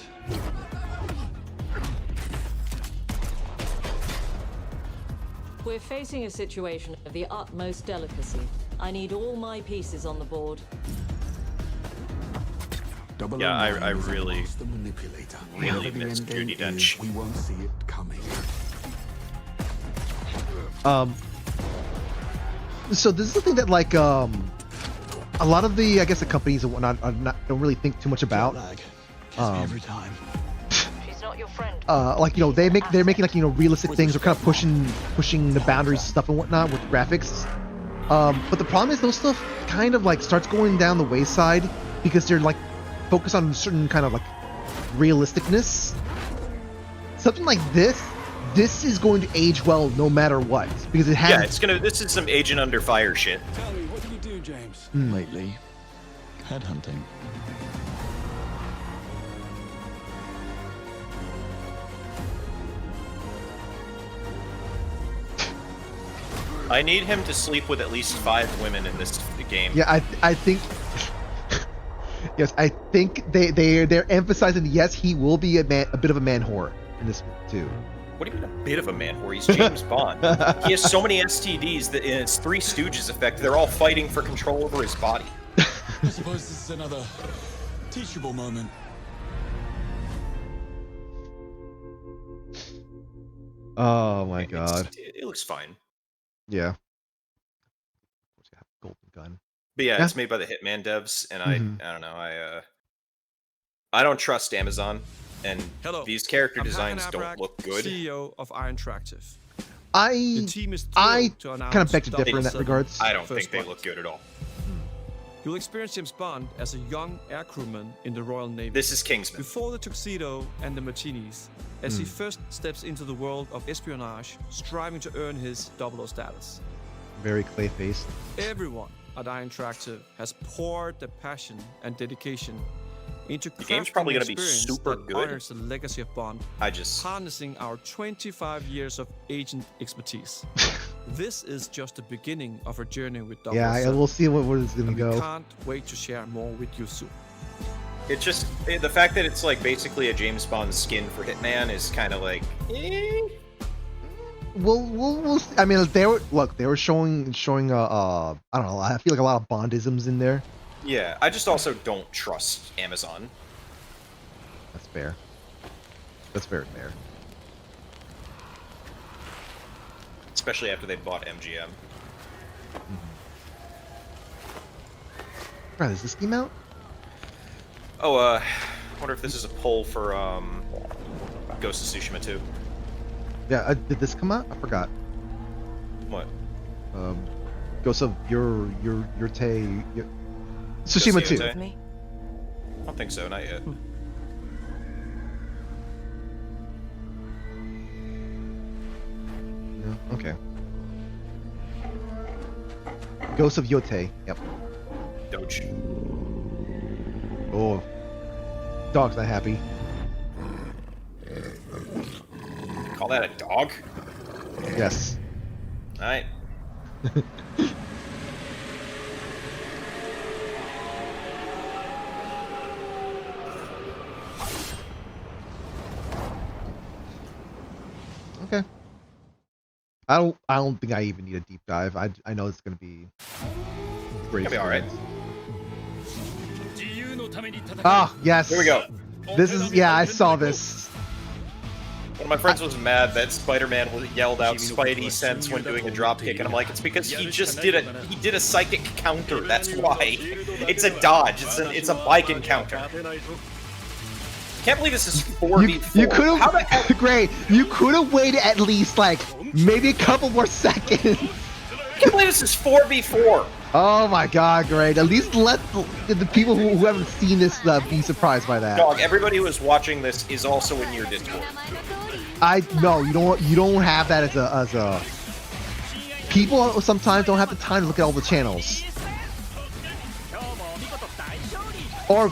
We're facing a situation of the utmost delicacy. I need all my pieces on the board. Yeah, I really miss Judi Dench. We won't see it coming. So this is the thing that like a lot of the, I guess, the companies and whatnot don't really think too much about. Every time. She's not your friend. Like, you know, they're making like, you know, realistic things, or kind of pushing the boundaries and stuff and whatnot with graphics. But the problem is those stuff kind of like starts going down the wayside because they're like focused on certain kind of like realisticness. Something like this is going to age well no matter what, because it has. Yeah, it's gonna. This is some Agent Under Fire shit. Tell me, what do you do, James? Lately, headhunting. I need him to sleep with at least 5 women in this game. Yeah, I think. Yes, I think they're emphasizing. Yes, he will be a bit of a man whore in this too. What do you mean a bit of a man whore? He's James Bond. He has so many STDs that in its Three Stooges effect, they're all fighting for control over his body. I suppose this is another teachable moment. Oh my god. It looks fine. Yeah. Golden gun. But yeah, it's made by the Hitman devs, and I don't know, I don't trust Amazon, and these character designs don't look good. CEO of Iron Interactive. I kind of beg to differ in that regards. I don't think they look good at all. You'll experience James Bond as a young air crewman in the Royal Navy. This is Kingsman. Before the tuxedo and the martinis, as he first steps into the world of espionage, striving to earn his 00 status. Very clay-faced. Everyone at Iron Interactive has poured their passion and dedication into the game's probably going to be super that good. Honors the legacy of Bond, harnessing our 25 years of agent expertise. This is just the beginning of our journey with 007. Yeah, we'll see where it's going to go. We can't wait to share more with you soon. It's just the fact that it's like basically a James Bond skin for Hitman is kind of like. We'll I mean, they were showing I don't know. I feel like a lot of Bondisms in there. Yeah, I just also don't trust Amazon. That's fair. That's very fair. Especially after they bought MGM. Right, is this game out? Oh, I wonder if this is a poll for Ghost of Tsushima 2. Yeah, did this come out? I forgot. What? Ghost of your Tsushima 2. I don't think so, not yet. Yeah, okay. Ghost of Yote, yep. Doge. Oh. Dog's not happy. Call that a dog? Yes. Alright. Okay. I don't think I even need a deep dive. I know it's gonna be great. It's gonna be alright. Ah, yes. Here we go. This is, yeah, I saw this. One of my friends was mad that Spider-Man yelled out Spidey sense when doing a dropkick, and I'm like, it's because he just did a psychic counter. That's why. It's a dodge. It's a bike encounter. Can't believe this is 4v4. You could have great. You could have waited at least like maybe a couple more seconds. I can't believe this is 4v4. Oh my God, great. At least let the people who haven't seen this be surprised by that. Dog, everybody who is watching this is also in your Discord. No, you don't have that as a. People sometimes don't have the time to look at all the channels. Or,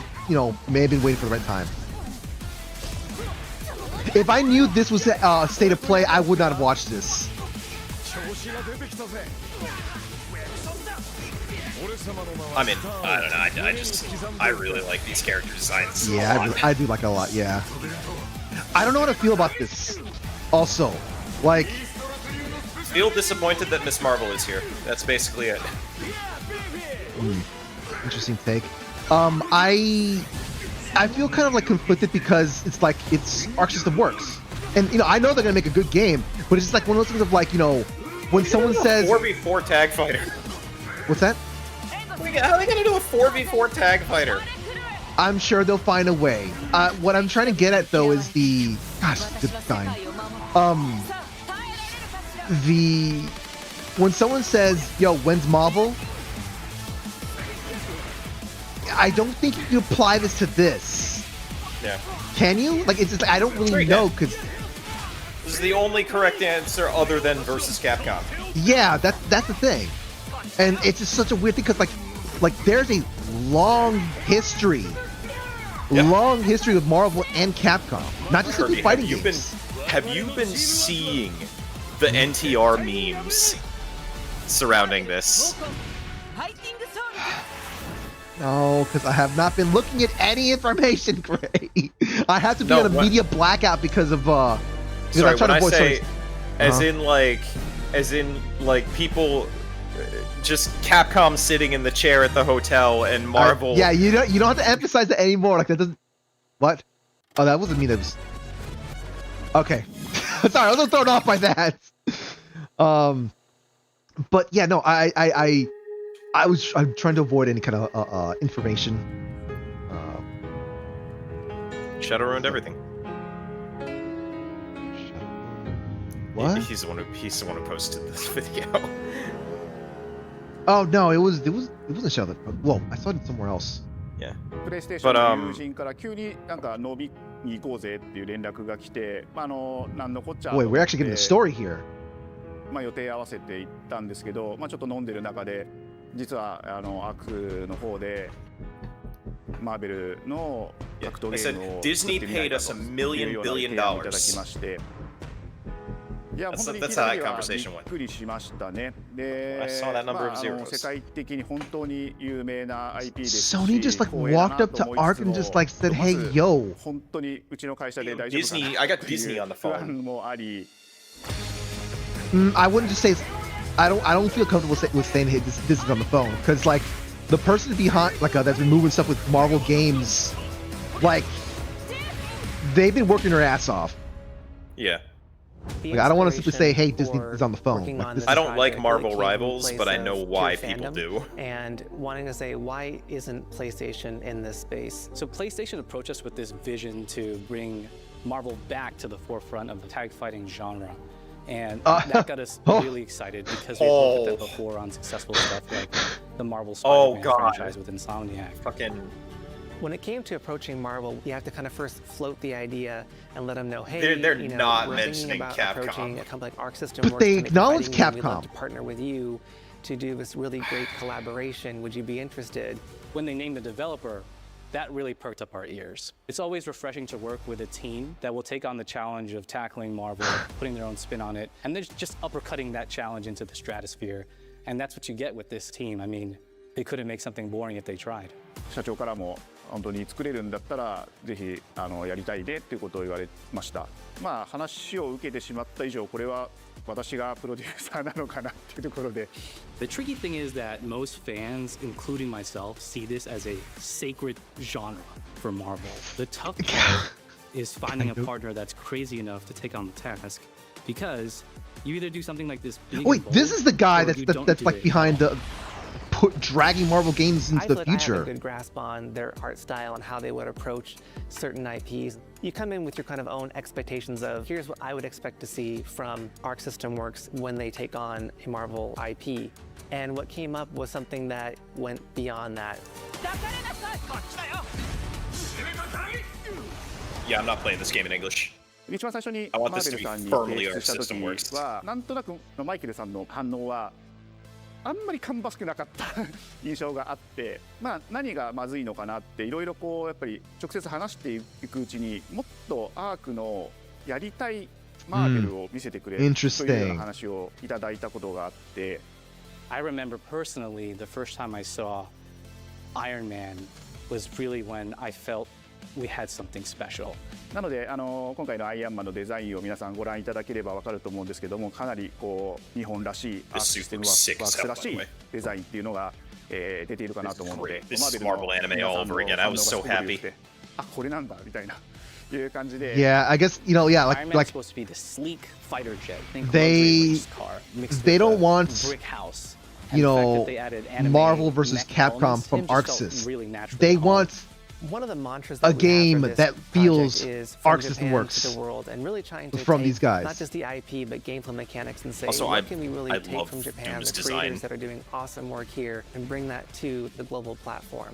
may have been waiting for the right time. If I knew this was state of play, I would not have watched this. I mean, I don't know. I really like these character designs. Yeah, I do like it a lot. Yeah. I don't know how to feel about this. Also, like, feel disappointed that Miss Marvel is here. That's basically it. Interesting take. I feel kind of like conflicted because it's like Arc System works, and I know they're gonna make a good game, but it's just like one of those things of like when someone says 4v4 tag fighter. What's that? How are they gonna do a 4v4 tag fighter? I'm sure they'll find a way. What I'm trying to get at though is gosh, good design. When someone says, "Yo, when's Marvel?" I don't think you can apply this to this. Yeah. Can you? Like, it's just I don't really know because this is the only correct answer other than versus Capcom. Yeah, that's the thing, and it's just such a weird thing because like there's a long history with Marvel and Capcom, not just in fighting games. Have you been seeing the NTR memes surrounding this? No, because I have not been looking at any information, Gray. I have to be on a media blackout because of Sorry, I try to avoid as in like people just Capcom sitting in the chair at the hotel and Marvel. Yeah, you don't have to emphasize that anymore. Like that doesn't. What? Oh, that wasn't me. That was. Okay. Sorry, I was thrown off by that. But yeah, no, I'm trying to avoid any kind of information. Shadow ruined everything. What? He's the one who posted this video. Oh no, it wasn't Shadow. Whoa, I saw it somewhere else. Yeah. But 友人から急になんか飲みに行こうぜっていう連絡が来て、何のこっちゃ。Wait, we're actually getting the story here. 予定合わせて行ったんですけど、ちょっと飲んでる中で。実はアークの方でマーベルの格闘ゲームを Disney paid us $1 billion. いただきまして、いや本当にびっくりしましたね。で、世界的に本当に有名な IP ですし、Sony just like walked up to Ark and just like said, "Hey, yo." 本当にうちの会社で大丈夫かな。Disney, I got Disney on the phone. 不安もあり。I wouldn't just say. I don't feel comfortable with saying, hey, this is on the phone, because like the person behind that's been moving stuff with Marvel games, like they've been working their ass off. Yeah. Like, I don't want to simply say, hey, Disney is on the phone. I don't like Marvel rivals, but I know why people do. And wanting to say, why isn't PlayStation in this space? So PlayStation approached us with this vision to bring Marvel back to the forefront of the tag fighting genre. And that got us really excited because we've worked with them before on successful stuff like the Marvel Spider-Man franchise with Insomniac. When it came to approaching Marvel, you have to kind of first float the idea and let them know, hey, they're not mentioning Capcom. Approaching a company like Arc System, but they acknowledge Capcom. We'd love to partner with you to do this really great collaboration. Would you be interested? When they named the developer, that really perked up our ears. It's always refreshing to work with a team that will take on the challenge of tackling Marvel, putting their own spin on it, and then just uppercutting that challenge into the stratosphere. And that's what you get with this team. I mean, they couldn't make something boring if they tried. 社長からも本当に作れるんだったらぜひやりたいねっていうことを言われました。話を受けてしまった以上これは私がプロデューサーなのかなっていうところで。The tricky thing is that most fans, including myself, see this as a sacred genre for Marvel. The tough part is finding a partner that's crazy enough to take on the task, because you either do something like this. Wait, this is the guy that's like behind the dragging Marvel games into the I future. have a good grasp on their art style and how they would approach certain IPs. You come in with your kind of own expectations of, here's what I would expect to see from Arc System Works when they take on a Marvel IP. And what came up was something that went beyond that. Yeah, I'm not playing this game in English. 一番最初に I マ want ー this ベ to ル be さんに firmly 提 Arc 出した System 時 Works. はなんとなくマイケルさんの反応はあんまり芳しくなかった印象があって、まあ何がまずいのかなっていろいろこうやっぱり直接話していくうちにもっとアークのやりたいマーベルを見せてくれというような話をいただいたことがあって。I remember personally the first time I saw Iron Man was really when I felt we had something special. なので今回のアイアンマンのデザインを皆さんご覧いただければわかると思うんですけども、かなりこう日本らしいアークシステムワークスらしいデザインっていうのが、出ているかなと思うので、This is Marvel anime all over again. I was so happy. あ、これなんだみたいないう感じで。Yeah, I guess like supposed to be the sleek fighter jet. They don't want Marvel versus Capcom from ArcSys. They want one of the mantras a game that feels Arc System Works Works the world and really trying to from take these guys. Not just the IP, but gameplay mechanics and say, Also, what can we really I take from Japan, the creators that are doing awesome work here, and bring that to the global platform.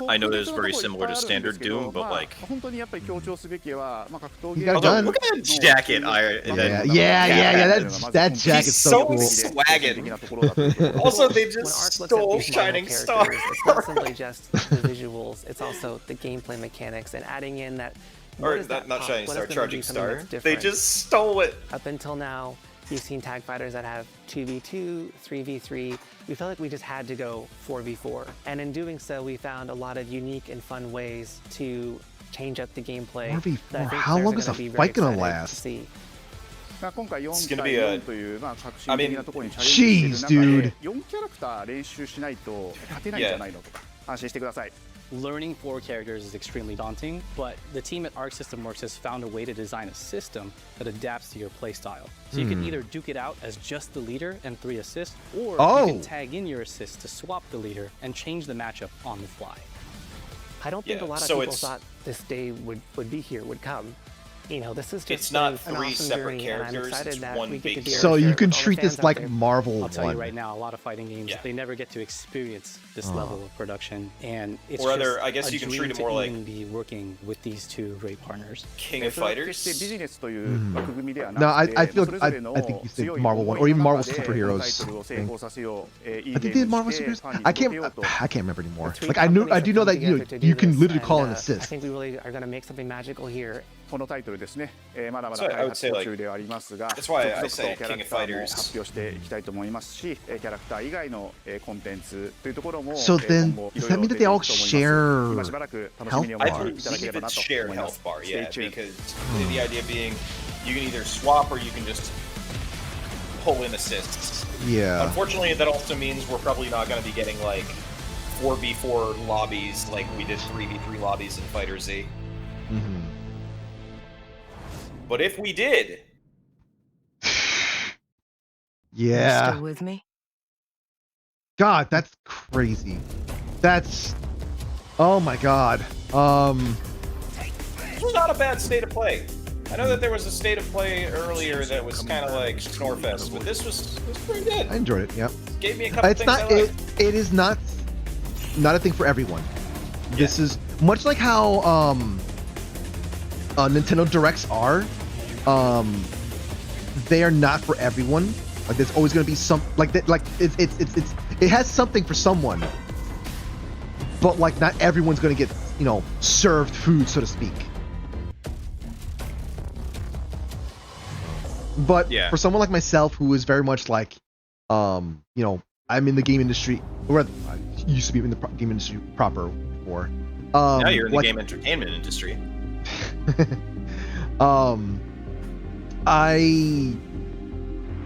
I know that it's very similar to standard Doom, but like,本当にやっぱり強調すべきは、まあ格闘 You ゲー got ム done. look at that jacket, That jacket's He's so cool. swaggin'. Also, they just stole Shining Star. It's not simply just the visuals; it's also the gameplay mechanics and adding in that. Or not Shining Star, Charging Star. They just stole it. Up until now, you've seen tag fighters that have 2v2, 3v3. We felt like we just had to go 4v4. And in doing so, we found a lot of unique and fun ways to change up the gameplay. 4v4? How long is a fight gonna last? 今回4対4というまあ革新的なところにチャレンジしている中で4キャラクター練習しないと勝てないんじゃないのとか安心してください。Learning 4 characters is extremely daunting, but the team at Arc System Works has found a way to design a system that adapts to your playstyle. So you can either duke it out as just the leader and 3 assists, or you can tag in your assists to swap the leader and change the matchup on the fly. I don't think a lot of people thought this day would be here, would come. You know, this is just it's not an 3 awesome separate journey, and I'm characters, excited it's that one we get to big be able So to you share can with all the treat this fans out like there. Marvel I'll tell you one. right now, a lot of fighting games, they never get to experience this level of production, and it's Or just other, I guess a you can dream treat it to more like even be working with these two great partners. King of Fighters. ビジネスという枠組みではな No, くて、 I feel それぞれの I think you said 強い Marvel 思 one い or even の Marvel 中でこのタイ superheroes. トルを成功させよう、いい I ゲ think ー they ム did に Marvel して superheroes. ファンに I 届けよう can't と。 I can't remember anymore. Three Like I do companies know have that come together to do you can this, literally call and, an I assist. think we really are going to make something magical here. このタイトルですね、まだま So だ I 開 would 発 say 途 like 中ではありますが、 that's 続 why 々 I と say キャラ King ク of ターも Fighters. 発表していきたいと思いますし、キャラクター以外のコンテンツというところも So then, 今後 does い that ろ mean いろ that 出て they い all くと思います。 share 今しばらく楽しみに思 I っていただけれ believe ばな it's と shared 思いま health す。 bar, yeah, Stay tuned. because the idea being you can either swap or you can just pull in assists. Yeah. Unfortunately, that also means we're probably not going to be getting like 4v4 lobbies like we did 3v3 lobbies in Fighter Z. But if we did, Yeah. Still with me? God, that's crazy. That's oh my god. this was not a bad state of play. I know that there was a state of play earlier that was kind of like Snorefest, but this was pretty good. I enjoyed it. Yep. Gave me a couple It's things not I liked. it is not a thing for everyone. This is much like how Nintendo Directs are. They are not for everyone. Like there's always gonna be some like that. Like it has something for someone, but like not everyone's gonna get served food, so to speak. But for someone like myself who is very much like, I'm in the game industry, or I used to be in the game industry proper before. Now you're in the game entertainment industry. I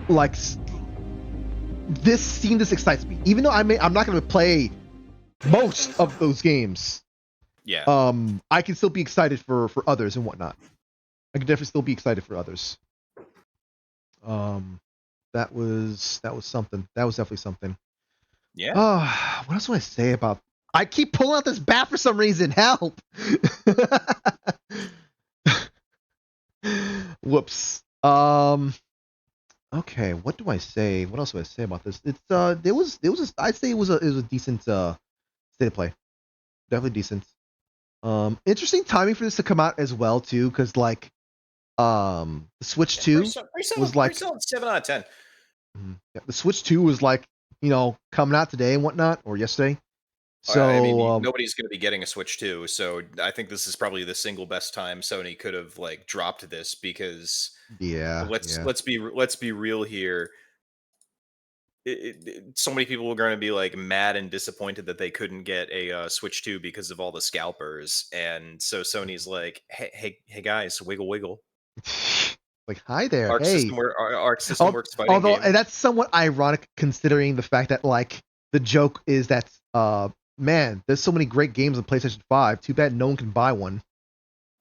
like this excites me, even though I'm not going to play most of those games. Yeah. I can still be excited for others and whatnot. I can definitely still be excited for others. That was something. That was definitely something. Yeah. Oh, what else do I say about? I keep pulling out this bat for some reason. Help! Whoops. Okay, what do I say? What else do I say about this? It's I'd say it was a decent state of play. Definitely decent. Interesting timing for this to come out as well too, because like the Switch 2 was like pretty solid 7 out of 10. Yeah, the Switch 2 was like, coming out today and whatnot, or yesterday. So I mean, nobody's going to be getting a Switch 2, so I think this is probably the single best time Sony could have like dropped this, because let's be real here. So many people are going to be like mad and disappointed that they couldn't get a Switch 2 because of all the scalpers, and so Sony's like, hey guys, wiggle. Like, hi there, Arc hey. System Works fighting Although, game. and that's somewhat ironic considering the fact that like the joke is that man, there's so many great games on PlayStation 5. Too bad no one can buy one.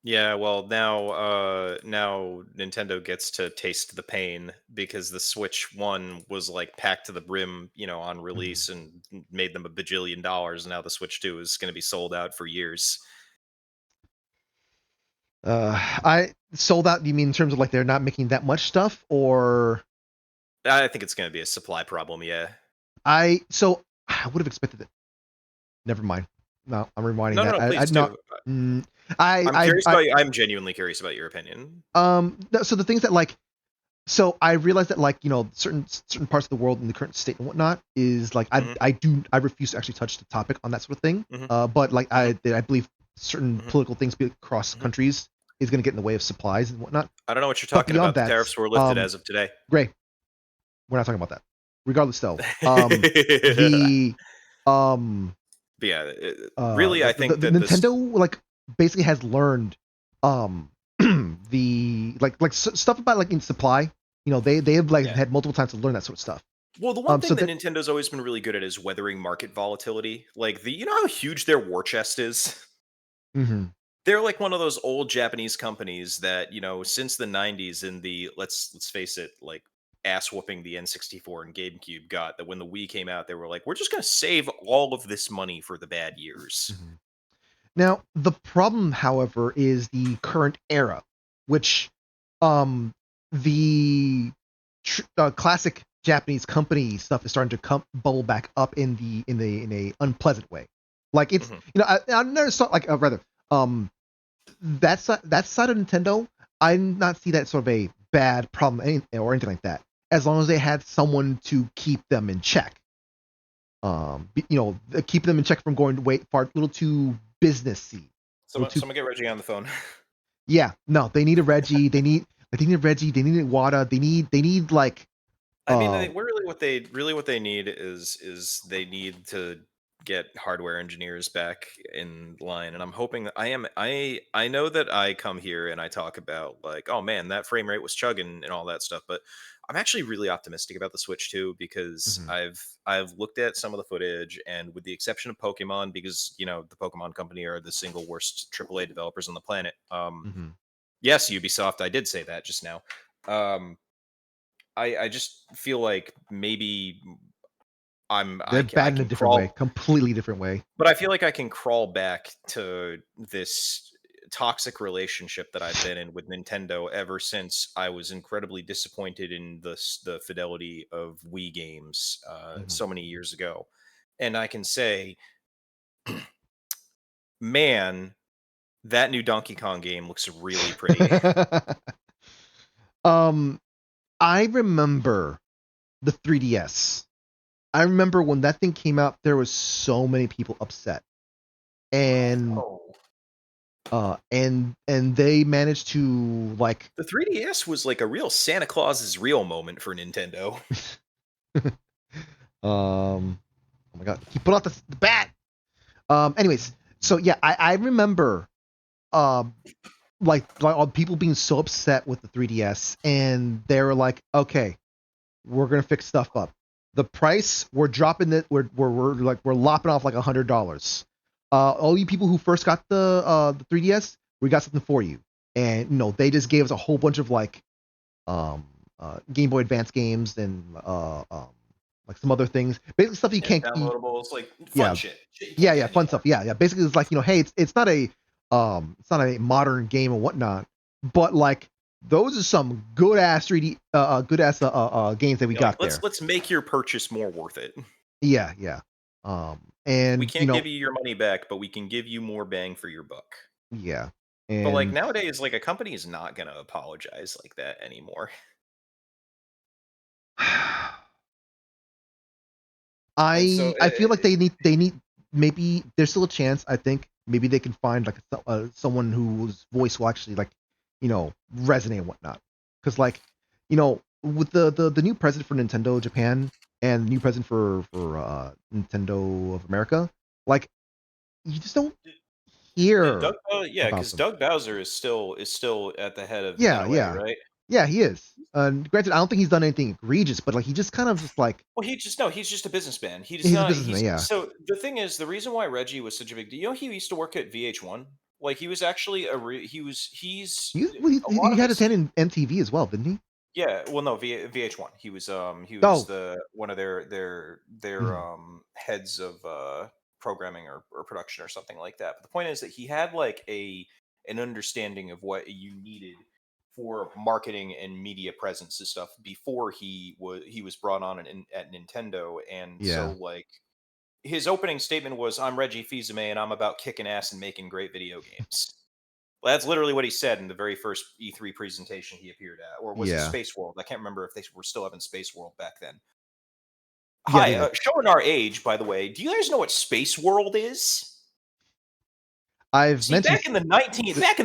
Yeah, well, now Nintendo gets to taste the pain, because the Switch 1 was like packed to the brim, on release, and made them $1 bajillion. Now the Switch 2 is going to be sold out for years. I sold out. You mean in terms of like they're not making that much stuff, or? I think it's going to be a supply problem. Yeah. I would have expected it. Never mind. No, I'm reminding that. No, please do. I'm curious I'm genuinely curious about your opinion. So the things that like, so I realized that like, certain parts of the world in the current state and whatnot is like, I refuse to actually touch the topic on that sort of thing. But like, I believe certain political things across countries is going to get in the way of supplies and whatnot. I don't know what you're talking about. The tariffs were lifted as of today. Gray. We're not talking about that. Regardless, though, really, I think that Nintendo like basically has learned the like stuff about like in supply. They have like had multiple times to learn that sort of stuff. Well, the one thing that Nintendo's always been really good at is weathering market volatility. Like how huge their war chest is? Mm-hmm. They're like one of those old Japanese companies that, since the 90s, in the let's face it, like ass whooping the N64 and GameCube got, that when the Wii came out, they were like, we're just going to save all of this money for the bad years. Mm-hmm. Now, the problem, however, is the current era, which the classic Japanese company stuff is starting to bubble back up in a unpleasant way. Like it's I never saw like rather that side of Nintendo, I did not see that sort of a bad problem or anything like that, as long as they had someone to keep them in check. Keep them in check from going far a little too businessy. Someone get Reggie on the phone. Yeah, no, they need a Reggie. They need a Reggie. They need a Wada. They need like. I mean, what they need is they need to get hardware engineers back in line, and I'm hoping that I know that I come here and I talk about like, oh man, that frame rate was chugging and all that stuff, but I'm actually really optimistic about the Switch 2, because I've looked at some of the footage, and with the exception of Pokemon, because the Pokemon Company are the single worst AAA developers on the planet. Yes, Ubisoft, I did say that just now. I just feel like maybe they're bad in a different way, completely different way. But I feel like I can crawl back to this toxic relationship that I've been in with Nintendo ever since I was incredibly disappointed in the fidelity of Wii games so many years ago. And I can say, man, that new Donkey Kong game looks really pretty. I remember the 3DS. I remember when that thing came out, there was so many people upset, and and they managed to like. The 3DS was like a real Santa Claus is real moment for Nintendo. Oh my god, he put out the bat. Anyways, so yeah, I remember like all people being so upset with the 3DS, and they were like, okay, we're gonna fix stuff up. The price, we're dropping it. We're lopping off like $100. All you people who first got the 3DS, we got something for you. And they just gave us a whole bunch of like Game Boy Advance games and like some other things, basically stuff you can't. Downloadables, like fun shit. Yeah, fun stuff. Yeah. Basically, it's like, hey, it's not a modern game or whatnot, but like those are some good ass 3D games that we got there. Let's make your purchase more worth it. Yeah. And we can't give you your money back, but we can give you more bang for your buck. Yeah. But like nowadays, like a company is not gonna apologize like that anymore. I feel like they need maybe there's still a chance. I think maybe they can find like someone whose voice will actually like resonate and whatnot. Because like with the new president for Nintendo Japan and the new president for Nintendo of America, like you just don't hear. Because Doug Bowser is still at the head of NOA, right? Yeah, he is. Granted, I don't think he's done anything egregious, but like he just kind of just like. Well, he's just a businessman. He's a businessman, yeah. So the thing is, the reason why Reggie was such a big deal, he used to work at VH1. Like he was actually he had his hand in MTV as well, didn't he? Yeah, well, no, VH1. He was the one of their heads of programming or production or something like that. But the point is that he had like an understanding of what you needed for marketing and media presence and stuff before he was brought on at Nintendo. And so like his opening statement was, "I'm Reggie Fils-Aimé and I'm about kicking ass and making great video games." Well, that's literally what he said in the very first E3 presentation he appeared at, or was it Space World? I can't remember if they were still having Space World back then. Hi, showing our age, by the way. Do you guys know what Space World is? I've mentioned back in the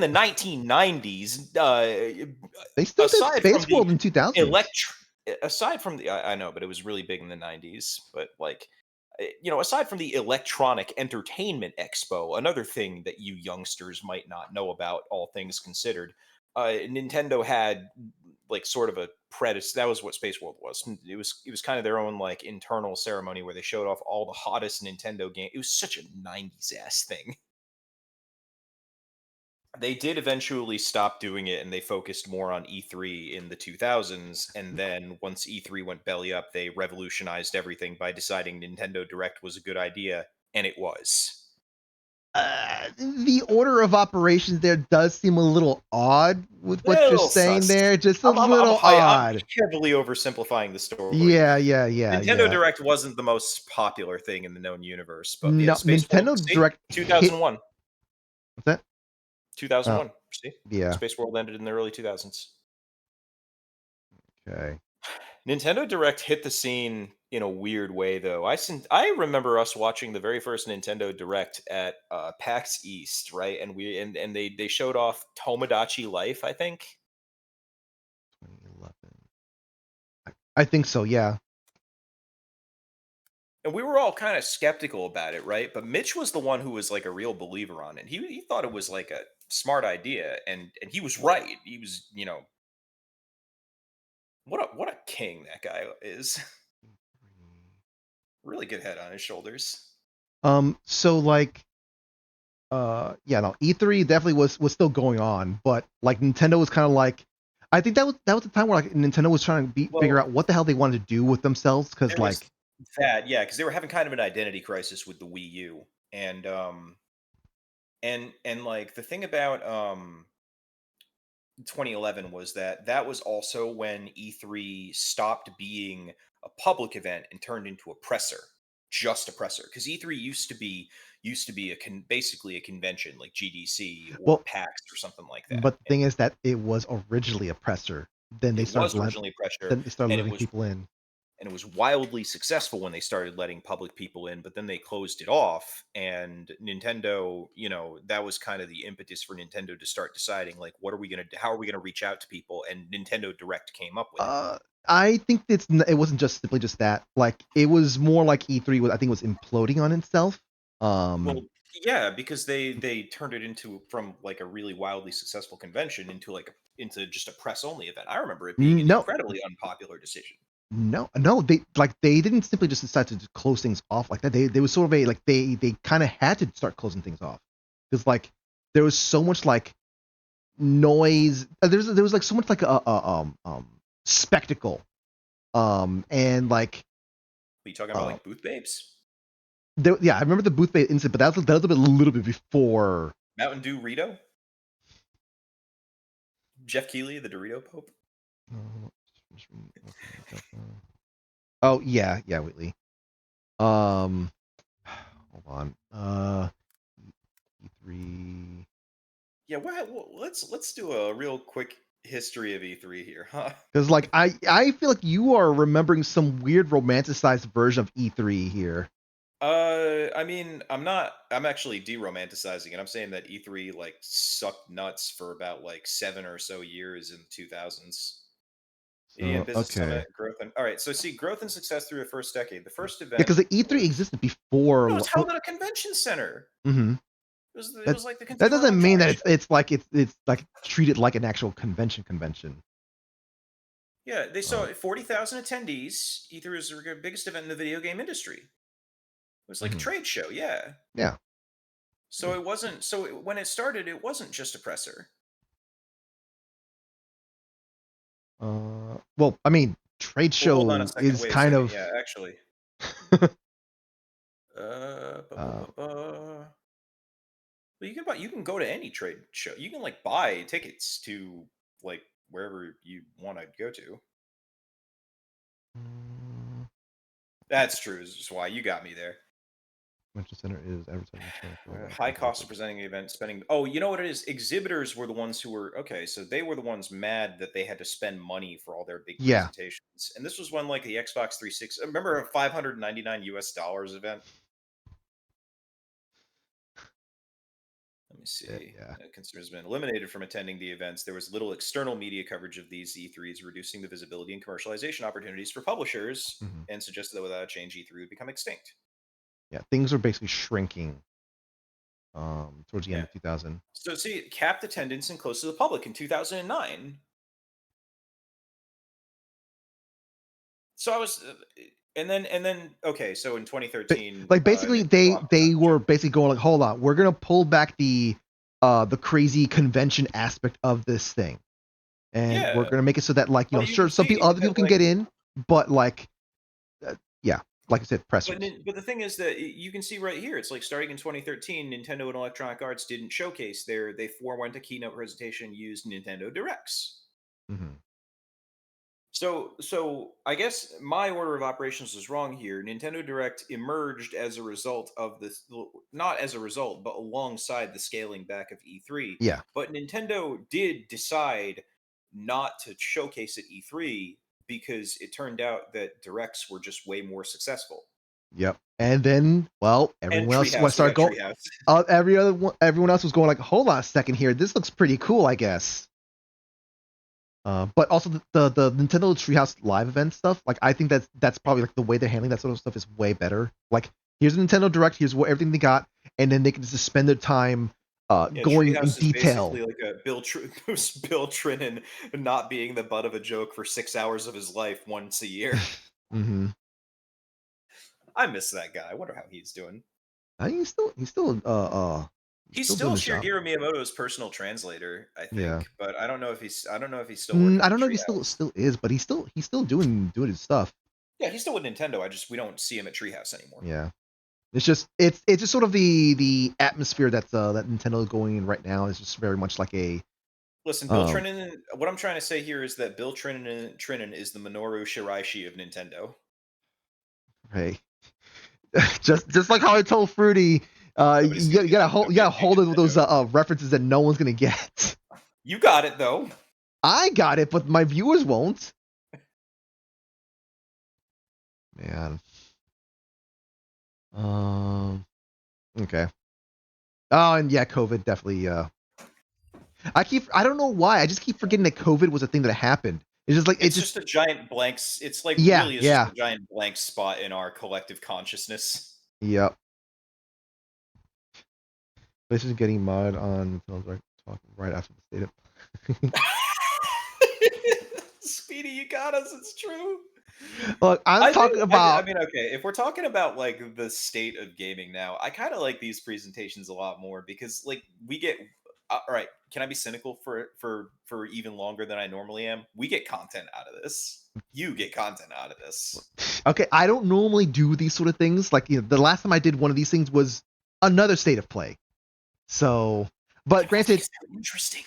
1990s. They still did Space World in 2000. Aside from the, I know, but it was really big in the 90s. But like, aside from the Electronic Entertainment Expo, another thing that you youngsters might not know about, all things considered, Nintendo had like sort of a predecessor. That was what Space World was. It was kind of their own like internal ceremony where they showed off all the hottest Nintendo games. It was such a 90s ass thing. They did eventually stop doing it, and they focused more on E3 in the 2000s. And then once E3 went belly up, they revolutionized everything by deciding Nintendo Direct was a good idea, and it was. The order of operations there does seem a little odd with what you're saying there. Just a little odd. I'm heavily oversimplifying the story. Yeah. Nintendo Direct wasn't the most popular thing in the known universe, but no, Nintendo Direct 2001. What's that? 2001. See? Yeah. Space World ended in the early 2000s. Okay. Nintendo Direct hit the scene in a weird way, though. I remember us watching the very first Nintendo Direct at PAX East, right? And they showed off Tomodachi Life, I think. 2011. I think so, yeah. And we were all kind of skeptical about it, right? But Mitch was the one who was like a real believer on it. He thought it was like a smart idea, and he was right. He was, what a king that guy is. Really good head on his shoulders. So like E3 definitely was still going on, but like Nintendo was kind of like, I think that was the time where like Nintendo was trying to figure out what the hell they wanted to do with themselves, because like because they were having kind of an identity crisis with the Wii U, and like the thing about 2011 was that was also when E3 stopped being a public event and turned into a presser, just a presser. Because E3 used to be basically a convention like GDC or PAX or something like that. But the thing is that it was originally a presser. Then they started letting people in. And it was wildly successful when they started letting public people in, but then they closed it off. And Nintendo, that was kind of the impetus for Nintendo to start deciding, like, what are we going to do? How are we going to reach out to people? And Nintendo Direct came up with it. I think it wasn't just simply just that. Like, it was more like E3 I think was imploding on itself. Well, yeah, because they turned it from like a really wildly successful convention into just a press only event. I remember it being an incredibly unpopular decision. No, they didn't simply just decide to close things off like that. They was sort of they kind of had to start closing things off, because like there was so much like noise. There was like so much like spectacle, and like you talking about like booth babes? Yeah, I remember the booth babe incident, but that was a little bit before. Mountain Dew Rito? Jeff Keighley, the Dorito Pope? Oh yeah, Whitley. Hold on. E3. Yeah, let's do a real quick history of E3 here, huh? Because like I feel like you are remembering some weird romanticized version of E3 here. I mean, I'm actually de-romanticizing it. I'm saying that E3 like sucked nuts for about like 7 or so years in the 2000s. Yeah, Business Summit, growth and all right. So see, growth and success through the first decade. The first event. Yeah, because the E3 existed before. No, it was held at a convention center. Mm-hmm. It was like the that doesn't mean that it's like treated like an actual convention. Yeah, they saw 40,000 attendees. E3 was the biggest event in the video game industry. It was like a trade show, yeah. Yeah. So it wasn't. So when it started, it wasn't just a presser. Well, I mean, trade show is kind of. Yeah, actually. Well, you can go to any trade show. You can like buy tickets to like wherever you want to go to. That's true. Is just why you got me there. Convention center is advertising. High cost of presenting the event, spending. Oh, you know what it is? Exhibitors were the ones who were okay. So they were the ones mad that they had to spend money for all their big presentations. And this was when like the Xbox 360. Remember a $599 event? Let me see. Consumers have been eliminated from attending the events. There was little external media coverage of these E3s, reducing the visibility and commercialization opportunities for publishers, and suggested that without a change, E3 would become extinct. Yeah, things are basically shrinking towards the end of 2000. So see, capped attendance and close to the public in 2009. So I was, and then okay, so in 2013, like basically they were basically going like, hold on, we're gonna pull back the crazy convention aspect of this thing, and we're gonna make it so that like sure some other people can get in, but like like I said, pressers. But the thing is that you can see right here, it's like starting in 2013, Nintendo and Electronic Arts didn't showcase they forewent a keynote presentation, used Nintendo Directs. So I guess my order of operations was wrong here. Nintendo Direct emerged as a result of this, not as a result, but alongside the scaling back of E3. Yeah. But Nintendo did decide not to showcase at E3 because it turned out that Directs were just way more successful. Yep. And then, well, everyone else started going. Everyone else was going like, hold on a second here. This looks pretty cool, I guess. But also the Nintendo Treehouse Live event stuff, like I think that's probably like the way they're handling that sort of stuff is way better. Like here's a Nintendo Direct, here's everything they got, and then they can just spend their time going in detail. Basically like a Bill Trinan not being the butt of a joke for 6 hours of his life once a year. I miss that guy. I wonder how he's doing. He's still He's still Shigeru Miyamoto's personal translator, I think. But I don't know if he's still working. I don't know if he still is, but he's still doing his stuff. Yeah, he's still with Nintendo. We don't see him at Treehouse anymore. Yeah. It's just sort of the atmosphere that Nintendo is going in right now is just very much like a. Listen, Bill Trinan. What I'm trying to say here is that Bill Trinan is the Minoru Shiraishi of Nintendo. Hey, just like how I told Fruity, you gotta hold it with those references that no one's gonna get. You got it though. I got it, but my viewers won't. Man. Okay. Oh, and yeah, COVID definitely. I don't know why. I just keep forgetting that COVID was a thing that happened. It's just like it's just a giant blank. It's like really is just a giant blank spot in our collective consciousness. Yep. This is getting mod on talking right after the state. Speedy, you got us. It's true. Look, I'm talking about. I mean, okay, if we're talking about like the state of gaming now, I kind of like these presentations a lot more because like all right, can I be cynical for even longer than I normally am? We get content out of this. You get content out of this. Okay, I don't normally do these sort of things. Like, the last time I did one of these things was another State of Play. So, but granted, interesting.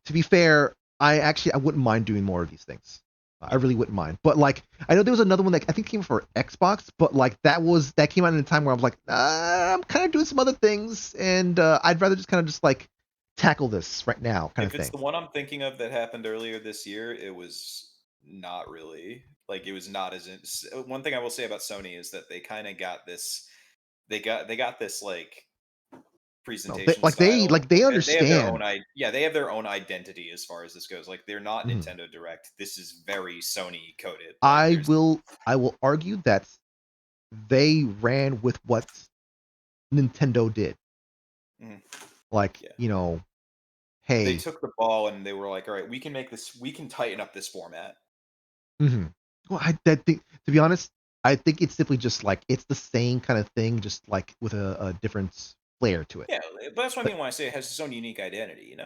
To be fair, I wouldn't mind doing more of these things. I really wouldn't mind. But like, I know there was another one that I think came for Xbox, but like that came out in a time where I was like, I'm kind of doing some other things, and I'd rather just like tackle this right now, kind of thing. If it's the one I'm thinking of that happened earlier this year, it was not really like it was not as. One thing I will say about Sony is that they kind of got this. They got this like presentation style. They understand. They have their own, they have their own identity as far as this goes. Like they're not Nintendo Direct. This is very Sony coded. Like, I will argue that they ran with what Nintendo did. Like, hey, they took the ball and they were like, all right, we can tighten up this format. Well, I think, to be honest, I think it's simply just like it's the same kind of thing, just like with a different flair to it. Yeah, but that's what I mean when I say it has its own unique identity,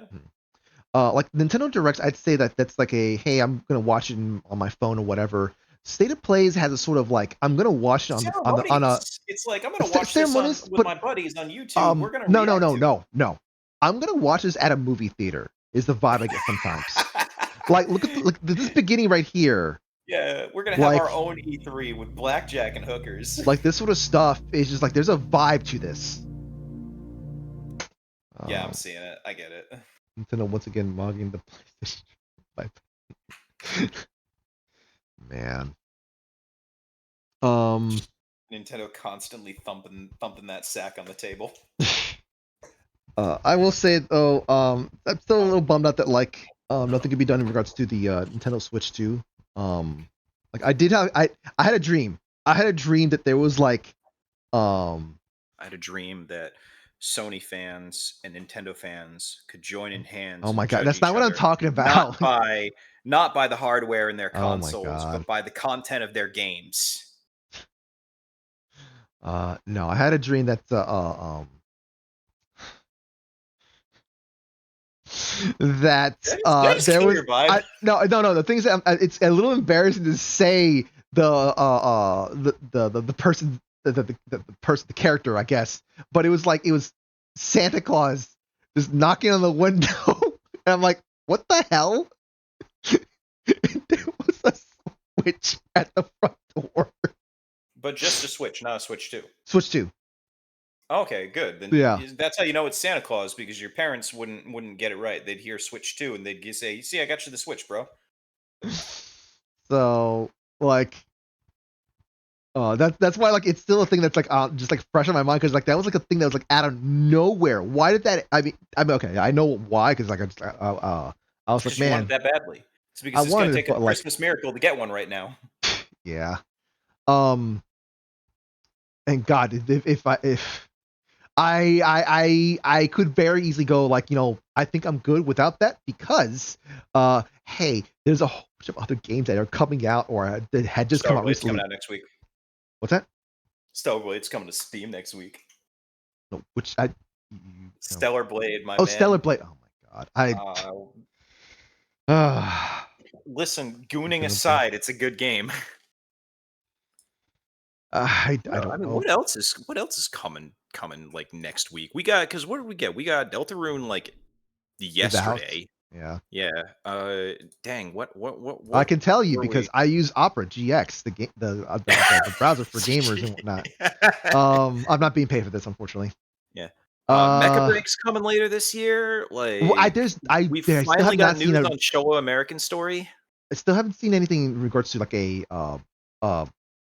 Like Nintendo Directs, I'd say that's like hey, I'm gonna watch it on my phone or whatever. State of Plays has a sort of like I'm gonna watch it on a. It's like I'm gonna watch this with my buddies on YouTube. We're gonna no. I'm gonna watch this at a movie theater. Is the vibe I get sometimes. Like look at this beginning right here. Yeah, we're gonna have our own E3 with blackjack and hookers. Like this sort of stuff is just like there's a vibe to this. Yeah, I'm seeing it. I get it. Nintendo once again mogging the PlayStation. Man. Nintendo constantly thumping that sack on the table. I will say though, I'm still a little bummed out that like nothing could be done in regards to the Nintendo Switch 2. Like I had a dream. I had a dream that there was like I had a dream that Sony fans and Nintendo fans could join in hands. Oh my god, that's not what I'm talking about. Not by the hardware in their consoles, but by the content of their games. No, I had a dream that there was no. The thing is that it's a little embarrassing to say the person the character, I guess, but it was Santa Claus just knocking on the window, and I'm like, what the hell? There was a Switch at the front door. But just a Switch, not a Switch 2. Switch 2. Okay, good. Then that's how you know it's Santa Claus, because your parents wouldn't get it right. They'd hear Switch 2 and they'd say, "See, I got you the Switch, bro." So like, that's why like it's still a thing that's like just like fresh on my mind, because like that was like a thing that was like out of nowhere. Why did that? I mean okay, I know why, because like I was like, man, you wanted that badly. It's because it's gonna take a Christmas miracle to get one right now. Yeah. And God, if I could very easily go like, I think I'm good without that, because hey, there's a whole bunch of other games that are coming out or that had just come out recently. Coming out next week. What's that? Stellar Blade's coming to Steam next week. No, which Stellar Blade, my man. Stellar Blade. Oh my God. Listen, gooning aside, it's a good game. I don't know. What else is coming like next week? We got, because what did we get? We got Deltarune like yesterday. Yeah. Dang, what I can tell you because I use Opera GX, the browser for gamers and whatnot. I'm not being paid for this, unfortunately. Yeah. Mecha Break's coming later this year. Like, we finally got news on Showa American Story. I still haven't seen anything in regards to like a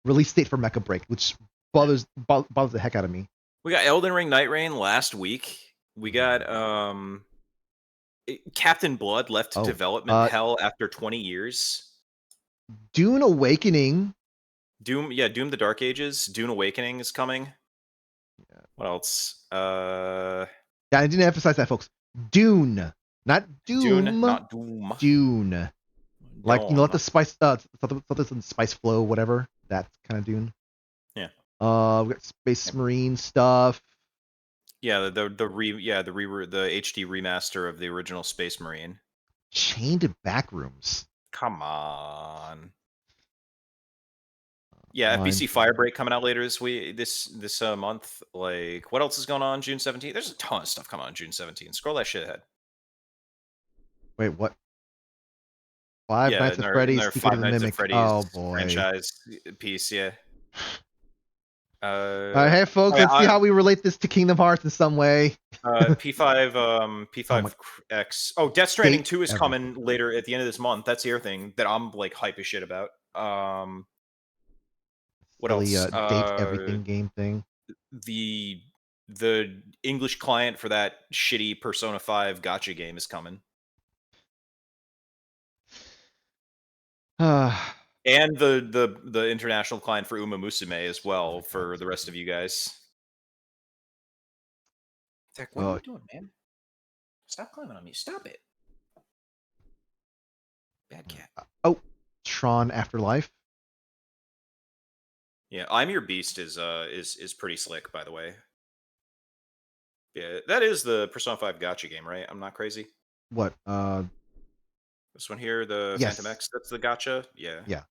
release date for Mecha Break, which bothers the heck out of me. We got Elden Ring Night Rain last week. We got Captain Blood left development hell after 20 years. Dune Awakening. Doom the Dark Ages. Dune Awakening is coming. Yeah. What else? Yeah, I didn't emphasize that, folks. Dune, not Doom. Not Doom. Dune. Like, let the spice, something spice flow, whatever. That kind of Dune. Yeah. We got Space Marine stuff. Yeah, the HD remaster of the original Space Marine. Chained in Backrooms. Come on. Yeah, FBC Firebreak coming out later this month. Like, what else is going on June 17th? There's a ton of stuff coming on June 17th. Scroll that shit ahead. Wait, what? Five Nights at Freddy's, Secret of the Mimic. Oh boy. Franchise piece, yeah. All right, hey folks, let's see how we relate this to Kingdom Hearts in some way. P5X. Oh, Death Stranding 2 is coming later at the end of this month. That's the other thing that I'm like hype as shit about. What else? Date everything game thing. The English client for that shitty Persona 5 gacha game is coming. And the international client for Uma Musume as well for the rest of you guys. Zach, what are you doing, man? Stop climbing on me. Stop it. Bad cat. Oh, Tron Afterlife. Yeah, I'm Your Beast is pretty slick, by the way. Yeah, that is the Persona 5 gacha game, right? I'm not crazy. What? This one here, the Phantom X, that's the gacha? Yeah. Yeah.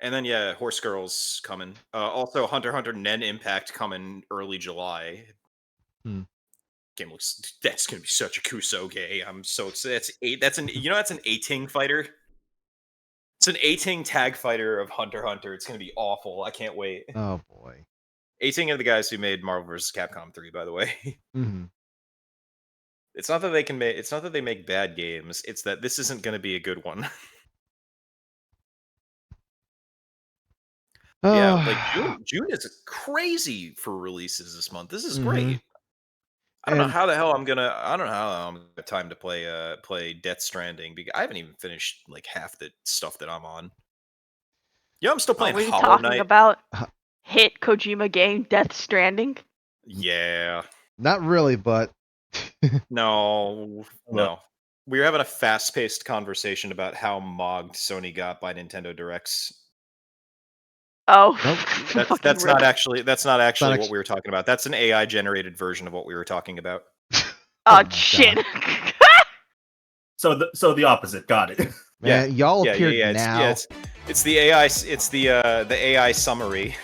And then, yeah, Horse Girls coming. Also, Hunter x Hunter Nen Impact coming early July. Game looks... That's going to be such a Kusoge. I'm so excited. That's an A-Ting fighter? It's an A-Ting tag fighter of Hunter x Hunter. It's going to be awful. I can't wait. Oh, boy. A-Ting are the guys who made Marvel vs. Capcom 3, by the way. Mm-hmm. It's not that they can make. It's not that they make bad games. It's that this isn't going to be a good one. Yeah, like June is crazy for releases this month. This is great. I don't know how the hell I'm gonna. I don't know how I'm gonna have time to play Death Stranding because I haven't even finished like half the stuff that I'm on. Yeah, I'm still playing Are we Hollow Knight. talking about hit Kojima game Death Stranding? Yeah. Not really, but No. We were having a fast-paced conversation about how mogged Sony got by Nintendo Directs. Oh, that's not actually what we were talking about. That's an AI-generated version of what we were talking about. Oh shit! So the opposite. Got it. Man, y'all appeared now. It's the AI. It's the AI summary.